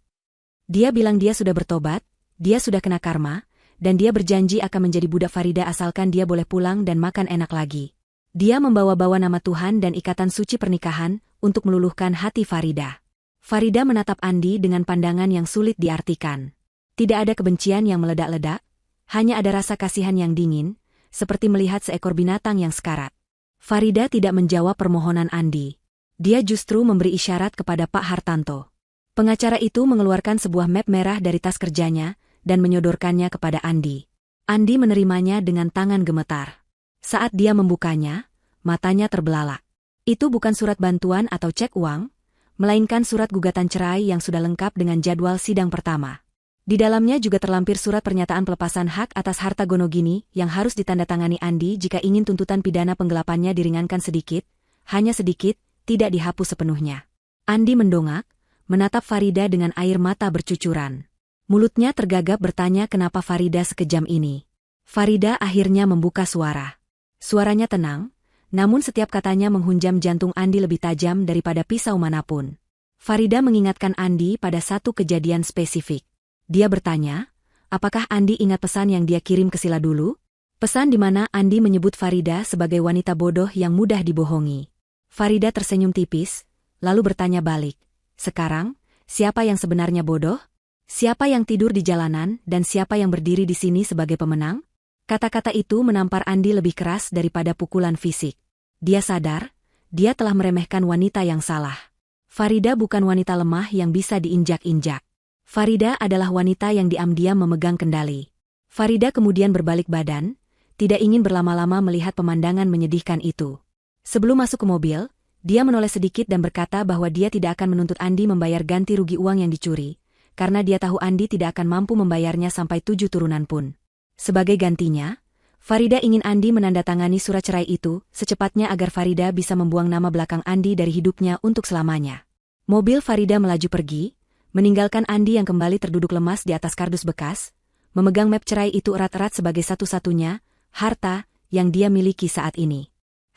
Dia bilang dia sudah bertobat, dia sudah kena karma, dan dia berjanji akan menjadi budak Farida asalkan dia boleh pulang dan makan enak lagi. Dia membawa-bawa nama Tuhan dan ikatan suci pernikahan untuk meluluhkan hati Farida. Farida menatap Andi dengan pandangan yang sulit diartikan. Tidak ada kebencian yang meledak-ledak, hanya ada rasa kasihan yang dingin, seperti melihat seekor binatang yang sekarat. Farida tidak menjawab permohonan Andi. Dia justru memberi isyarat kepada Pak Hartanto. Pengacara itu mengeluarkan sebuah map merah dari tas kerjanya dan menyodorkannya kepada Andi. Andi menerimanya dengan tangan gemetar. Saat dia membukanya, matanya terbelalak. Itu bukan surat bantuan atau cek uang, melainkan surat gugatan cerai yang sudah lengkap dengan jadwal sidang pertama. Di dalamnya juga terlampir surat pernyataan pelepasan hak atas harta Gonogini yang harus ditandatangani Andi jika ingin tuntutan pidana penggelapannya diringankan sedikit, hanya sedikit, tidak dihapus sepenuhnya. Andi mendongak, menatap Farida dengan air mata bercucuran. Mulutnya tergagap bertanya kenapa Farida sekejam ini. Farida akhirnya membuka suara. Suaranya tenang, Namun setiap katanya menghunjam jantung Andi lebih tajam daripada pisau manapun. Farida mengingatkan Andi pada satu kejadian spesifik. Dia bertanya, apakah Andi ingat pesan yang dia kirim ke Sila dulu? Pesan di mana Andi menyebut Farida sebagai wanita bodoh yang mudah dibohongi. Farida tersenyum tipis, lalu bertanya balik. Sekarang, siapa yang sebenarnya bodoh? Siapa yang tidur di jalanan dan siapa yang berdiri di sini sebagai pemenang? Kata-kata itu menampar Andi lebih keras daripada pukulan fisik. Dia sadar, dia telah meremehkan wanita yang salah. Farida bukan wanita lemah yang bisa diinjak-injak. Farida adalah wanita yang diam-diam memegang kendali. Farida kemudian berbalik badan, tidak ingin berlama-lama melihat pemandangan menyedihkan itu. Sebelum masuk ke mobil, dia menoleh sedikit dan berkata bahwa dia tidak akan menuntut Andi membayar ganti rugi uang yang dicuri, karena dia tahu Andi tidak akan mampu membayarnya sampai 7 turunan pun. Sebagai gantinya, Farida ingin Andi menandatangani surat cerai itu secepatnya agar Farida bisa membuang nama belakang Andi dari hidupnya untuk selamanya. Mobil Farida melaju pergi, meninggalkan Andi yang kembali terduduk lemas di atas kardus bekas, memegang map cerai itu erat-erat sebagai satu-satunya harta yang dia miliki saat ini.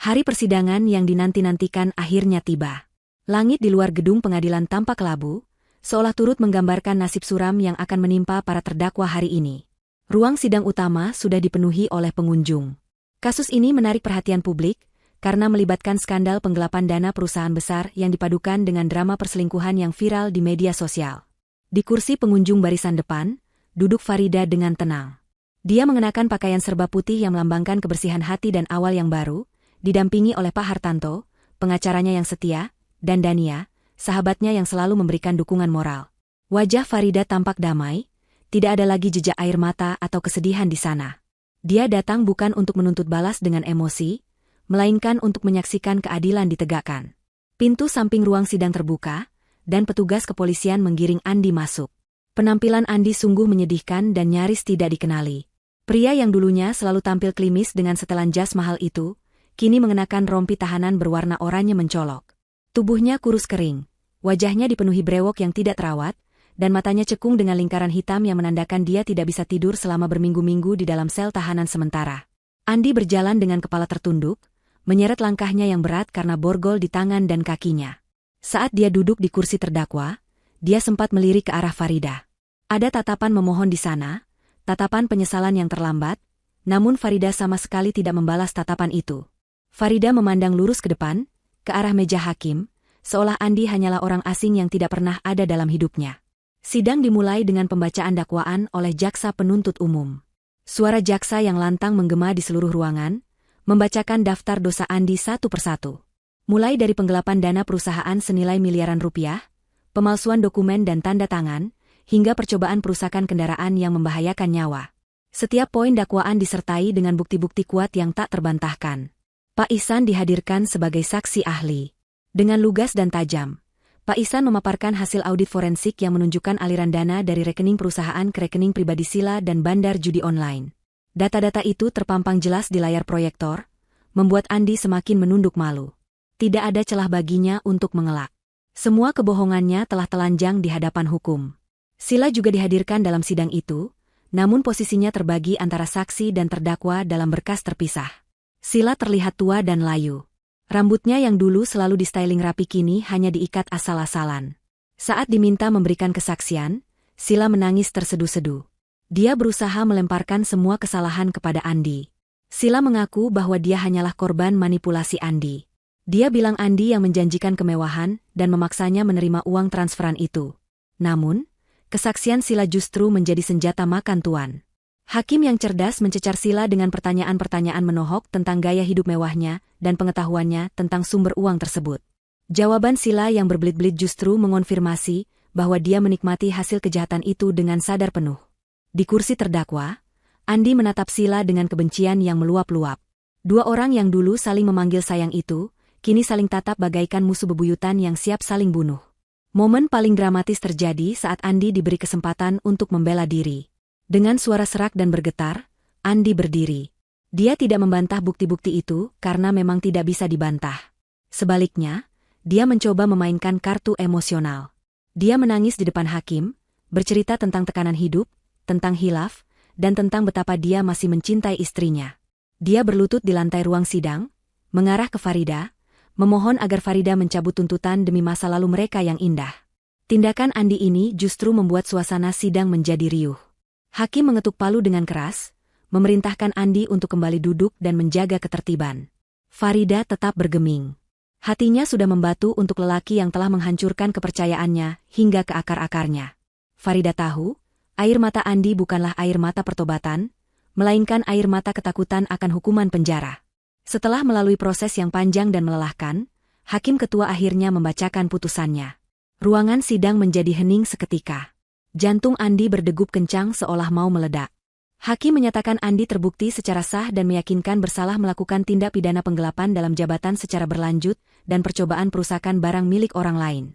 Hari persidangan yang dinanti-nantikan akhirnya tiba. Langit di luar gedung pengadilan tampak kelabu, seolah turut menggambarkan nasib suram yang akan menimpa para terdakwa hari ini. Ruang sidang utama sudah dipenuhi oleh pengunjung. Kasus ini menarik perhatian publik, karena melibatkan skandal penggelapan dana perusahaan besar yang dipadukan dengan drama perselingkuhan yang viral di media sosial. Di kursi pengunjung barisan depan, duduk Farida dengan tenang. Dia mengenakan pakaian serba putih yang melambangkan kebersihan hati dan awal yang baru, didampingi oleh Pak Hartanto, pengacaranya yang setia, dan Dania, sahabatnya yang selalu memberikan dukungan moral. Wajah Farida tampak damai, tidak ada lagi jejak air mata atau kesedihan di sana. Dia datang bukan untuk menuntut balas dengan emosi, melainkan untuk menyaksikan keadilan ditegakkan. Pintu samping ruang sidang terbuka, dan petugas kepolisian menggiring Andi masuk. Penampilan Andi sungguh menyedihkan dan nyaris tidak dikenali. Pria yang dulunya selalu tampil klimis dengan setelan jas mahal itu, kini mengenakan rompi tahanan berwarna oranye mencolok. Tubuhnya kurus kering, wajahnya dipenuhi brewok yang tidak terawat, dan matanya cekung dengan lingkaran hitam yang menandakan dia tidak bisa tidur selama berminggu-minggu di dalam sel tahanan sementara. Andi berjalan dengan kepala tertunduk, menyeret langkahnya yang berat karena borgol di tangan dan kakinya. Saat dia duduk di kursi terdakwa, dia sempat melirik ke arah Farida. Ada tatapan memohon di sana, tatapan penyesalan yang terlambat, namun Farida sama sekali tidak membalas tatapan itu. Farida memandang lurus ke depan, ke arah meja hakim, seolah Andi hanyalah orang asing yang tidak pernah ada dalam hidupnya. Sidang dimulai dengan pembacaan dakwaan oleh jaksa penuntut umum. Suara jaksa yang lantang menggema di seluruh ruangan, membacakan daftar dosa Andi satu persatu. Mulai dari penggelapan dana perusahaan senilai miliaran rupiah, pemalsuan dokumen dan tanda tangan, hingga percobaan perusakan kendaraan yang membahayakan nyawa. Setiap poin dakwaan disertai dengan bukti-bukti kuat yang tak terbantahkan. Pak Ihsan dihadirkan sebagai saksi ahli. Dengan lugas dan tajam, Pak Ihsan memaparkan hasil audit forensik yang menunjukkan aliran dana dari rekening perusahaan ke rekening pribadi Sila dan bandar judi online. Data-data itu terpampang jelas di layar proyektor, membuat Andi semakin menunduk malu. Tidak ada celah baginya untuk mengelak. Semua kebohongannya telah telanjang di hadapan hukum. Sila juga dihadirkan dalam sidang itu, namun posisinya terbagi antara saksi dan terdakwa dalam berkas terpisah. Sila terlihat tua dan layu. Rambutnya yang dulu selalu di-styling rapi kini hanya diikat asal-asalan. Saat diminta memberikan kesaksian, Sila menangis terseduh-seduh. Dia berusaha melemparkan semua kesalahan kepada Andi. Sila mengaku bahwa dia hanyalah korban manipulasi Andi. Dia bilang Andi yang menjanjikan kemewahan dan memaksanya menerima uang transferan itu. Namun, kesaksian Sila justru menjadi senjata makan tuan. Hakim yang cerdas mencecar Sila dengan pertanyaan-pertanyaan menohok tentang gaya hidup mewahnya dan pengetahuannya tentang sumber uang tersebut. Jawaban Sila yang berbelit-belit justru mengonfirmasi bahwa dia menikmati hasil kejahatan itu dengan sadar penuh. Di kursi terdakwa, Andi menatap Sila dengan kebencian yang meluap-luap. Dua orang yang dulu saling memanggil sayang itu, kini saling tatap bagaikan musuh bebuyutan yang siap saling bunuh. Momen paling dramatis terjadi saat Andi diberi kesempatan untuk membela diri. Dengan suara serak dan bergetar, Andi berdiri. Dia tidak membantah bukti-bukti itu karena memang tidak bisa dibantah. Sebaliknya, dia mencoba memainkan kartu emosional. Dia menangis di depan hakim, bercerita tentang tekanan hidup, tentang hilaf, dan tentang betapa dia masih mencintai istrinya. Dia berlutut di lantai ruang sidang, mengarah ke Farida, memohon agar Farida mencabut tuntutan demi masa lalu mereka yang indah. Tindakan Andi ini justru membuat suasana sidang menjadi riuh. Hakim mengetuk palu dengan keras, memerintahkan Andi untuk kembali duduk dan menjaga ketertiban. Farida tetap bergeming. Hatinya sudah membatu untuk lelaki yang telah menghancurkan kepercayaannya hingga ke akar-akarnya. Farida tahu, air mata Andi bukanlah air mata pertobatan, melainkan air mata ketakutan akan hukuman penjara. Setelah melalui proses yang panjang dan melelahkan, Hakim Ketua akhirnya membacakan putusannya. Ruangan sidang menjadi hening seketika. Jantung Andi berdegup kencang seolah mau meledak. Hakim menyatakan Andi terbukti secara sah dan meyakinkan bersalah melakukan tindak pidana penggelapan dalam jabatan secara berlanjut dan percobaan perusakan barang milik orang lain.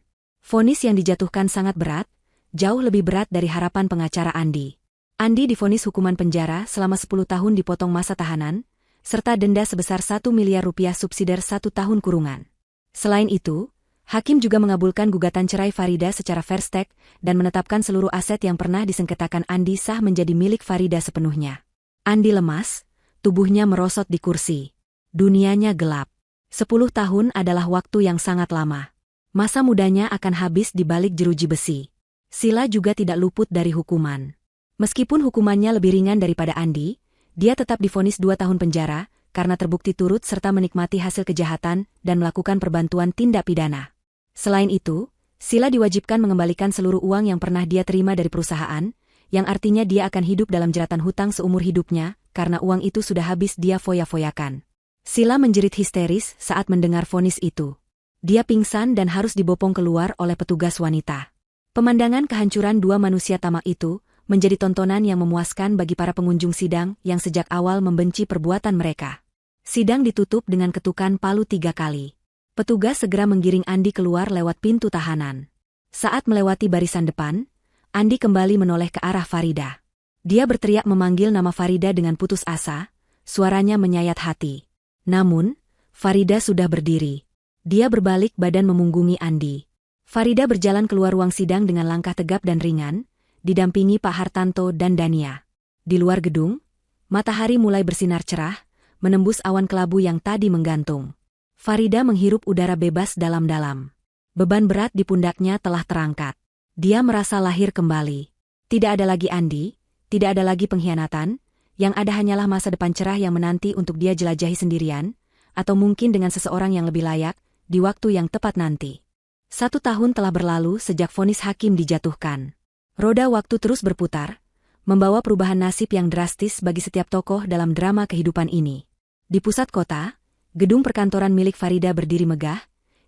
Vonis yang dijatuhkan sangat berat, jauh lebih berat dari harapan pengacara Andi. Andi divonis hukuman penjara selama 10 tahun dipotong masa tahanan, serta denda sebesar 1 miliar rupiah subsidiar 1 tahun kurungan. Selain itu, Hakim juga mengabulkan gugatan cerai Farida secara fair stake dan menetapkan seluruh aset yang pernah disengketakan Andi sah menjadi milik Farida sepenuhnya. Andi lemas, tubuhnya merosot di kursi. Dunianya gelap. 10 tahun adalah waktu yang sangat lama. Masa mudanya akan habis di balik jeruji besi. Sila juga tidak luput dari hukuman. Meskipun hukumannya lebih ringan daripada Andi, dia tetap divonis 2 tahun penjara karena terbukti turut serta menikmati hasil kejahatan dan melakukan perbantuan tindak pidana. Selain itu, Sila diwajibkan mengembalikan seluruh uang yang pernah dia terima dari perusahaan, yang artinya dia akan hidup dalam jeratan hutang seumur hidupnya karena uang itu sudah habis dia foya-foyakan. Sila menjerit histeris saat mendengar vonis itu. Dia pingsan dan harus dibopong keluar oleh petugas wanita. Pemandangan kehancuran dua manusia tamak itu menjadi tontonan yang memuaskan bagi para pengunjung sidang yang sejak awal membenci perbuatan mereka. Sidang ditutup dengan ketukan palu 3 kali. Petugas segera menggiring Andi keluar lewat pintu tahanan. Saat melewati barisan depan, Andi kembali menoleh ke arah Farida. Dia berteriak memanggil nama Farida dengan putus asa, suaranya menyayat hati. Namun, Farida sudah berdiri. Dia berbalik badan memunggungi Andi. Farida berjalan keluar ruang sidang dengan langkah tegap dan ringan, didampingi Pak Hartanto dan Dania. Di luar gedung, matahari mulai bersinar cerah, menembus awan kelabu yang tadi menggantung. Farida menghirup udara bebas dalam-dalam. Beban berat di pundaknya telah terangkat. Dia merasa lahir kembali. Tidak ada lagi Andi, tidak ada lagi pengkhianatan, yang ada hanyalah masa depan cerah yang menanti untuk dia jelajahi sendirian, atau mungkin dengan seseorang yang lebih layak, di waktu yang tepat nanti. 1 tahun telah berlalu sejak vonis hakim dijatuhkan. Roda waktu terus berputar, membawa perubahan nasib yang drastis bagi setiap tokoh dalam drama kehidupan ini. Di pusat kota, gedung perkantoran milik Farida berdiri megah,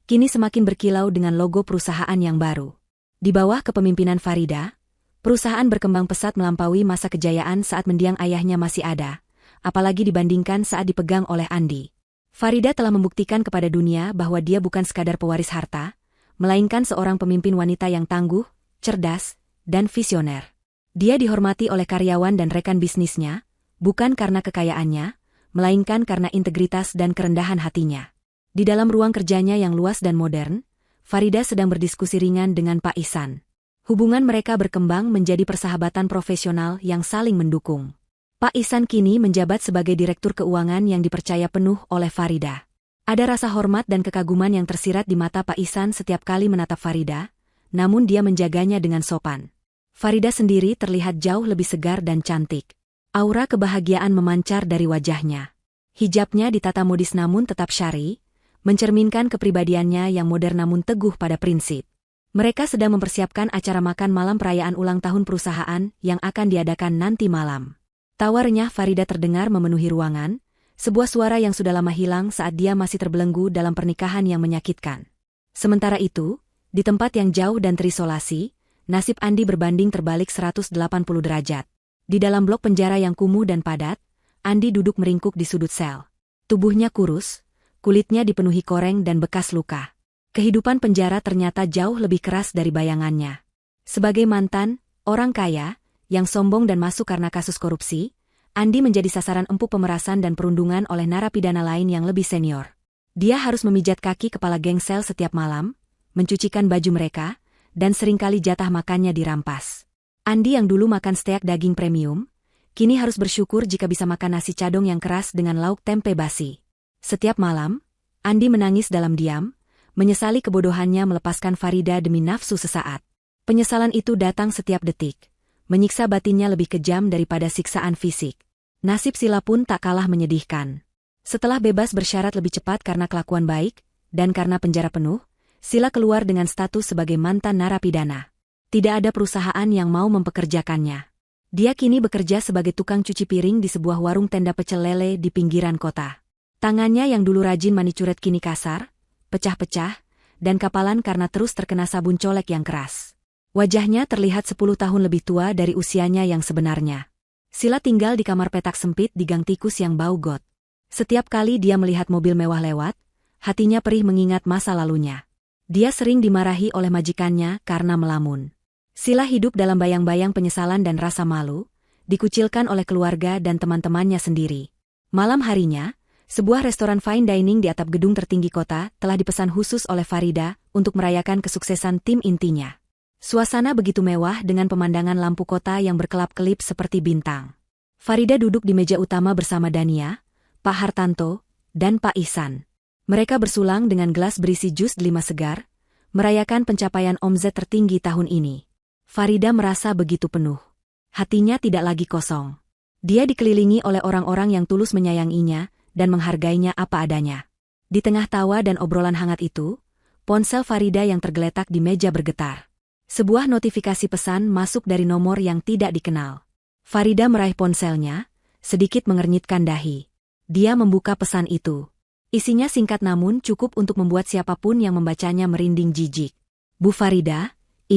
kini semakin berkilau dengan logo perusahaan yang baru. Di bawah kepemimpinan Farida, perusahaan berkembang pesat melampaui masa kejayaan saat mendiang ayahnya masih ada, apalagi dibandingkan saat dipegang oleh Andi. Farida telah membuktikan kepada dunia bahwa dia bukan sekadar pewaris harta, melainkan seorang pemimpin wanita yang tangguh, cerdas, dan visioner. Dia dihormati oleh karyawan dan rekan bisnisnya, bukan karena kekayaannya, melainkan karena integritas dan kerendahan hatinya. Di dalam ruang kerjanya yang luas dan modern, Farida sedang berdiskusi ringan dengan Pak Ihsan. Hubungan mereka berkembang menjadi persahabatan profesional yang saling mendukung. Pak Ihsan kini menjabat sebagai direktur keuangan yang dipercaya penuh oleh Farida. Ada rasa hormat dan kekaguman yang tersirat di mata Pak Ihsan setiap kali menatap Farida, namun dia menjaganya dengan sopan. Farida sendiri terlihat jauh lebih segar dan cantik. Aura kebahagiaan memancar dari wajahnya. Hijabnya ditata modis namun tetap syar'i, mencerminkan kepribadiannya yang modern namun teguh pada prinsip. Mereka sedang mempersiapkan acara makan malam perayaan ulang tahun perusahaan yang akan diadakan nanti malam. Tawa renyah Farida terdengar memenuhi ruangan, sebuah suara yang sudah lama hilang saat dia masih terbelenggu dalam pernikahan yang menyakitkan. Sementara itu, di tempat yang jauh dan terisolasi, nasib Andi berbanding terbalik 180 derajat. Di dalam blok penjara yang kumuh dan padat, Andi duduk meringkuk di sudut sel. Tubuhnya kurus, kulitnya dipenuhi koreng dan bekas luka. Kehidupan penjara ternyata jauh lebih keras dari bayangannya. Sebagai mantan, orang kaya, yang sombong dan masuk karena kasus korupsi, Andi menjadi sasaran empuk pemerasan dan perundungan oleh narapidana lain yang lebih senior. Dia harus memijat kaki kepala geng sel setiap malam, mencucikan baju mereka, dan seringkali jatah makannya dirampas. Andi yang dulu makan steak daging premium, kini harus bersyukur jika bisa makan nasi cadong yang keras dengan lauk tempe basi. Setiap malam, Andi menangis dalam diam, menyesali kebodohannya melepaskan Farida demi nafsu sesaat. Penyesalan itu datang setiap detik, menyiksa batinnya lebih kejam daripada siksaan fisik. Nasib Sila pun tak kalah menyedihkan. Setelah bebas bersyarat lebih cepat karena kelakuan baik, dan karena penjara penuh, Sila keluar dengan status sebagai mantan narapidana. Tidak ada perusahaan yang mau mempekerjakannya. Dia kini bekerja sebagai tukang cuci piring di sebuah warung tenda pecel lele di pinggiran kota. Tangannya yang dulu rajin manicuret kini kasar, pecah-pecah, dan kapalan karena terus terkena sabun colek yang keras. Wajahnya terlihat 10 tahun lebih tua dari usianya yang sebenarnya. Sila tinggal di kamar petak sempit di gang tikus yang bau got. Setiap kali dia melihat mobil mewah lewat, hatinya perih mengingat masa lalunya. Dia sering dimarahi oleh majikannya karena melamun. Sila hidup dalam bayang-bayang penyesalan dan rasa malu, dikucilkan oleh keluarga dan teman-temannya sendiri. Malam harinya, sebuah restoran fine dining di atap gedung tertinggi kota telah dipesan khusus oleh Farida untuk merayakan kesuksesan tim intinya. Suasana begitu mewah dengan pemandangan lampu kota yang berkelap-kelip seperti bintang. Farida duduk di meja utama bersama Dania, Pak Hartanto, dan Pak Ihsan. Mereka bersulang dengan gelas berisi jus delima segar, merayakan pencapaian omzet tertinggi tahun ini. Farida merasa begitu penuh. Hatinya tidak lagi kosong. Dia dikelilingi oleh orang-orang yang tulus menyayanginya dan menghargainya apa adanya. Di tengah tawa dan obrolan hangat itu, ponsel Farida yang tergeletak di meja bergetar. Sebuah notifikasi pesan masuk dari nomor yang tidak dikenal. Farida meraih ponselnya, sedikit mengernyitkan dahi. Dia membuka pesan itu. Isinya singkat namun cukup untuk membuat siapapun yang membacanya merinding jijik. Bu Farida,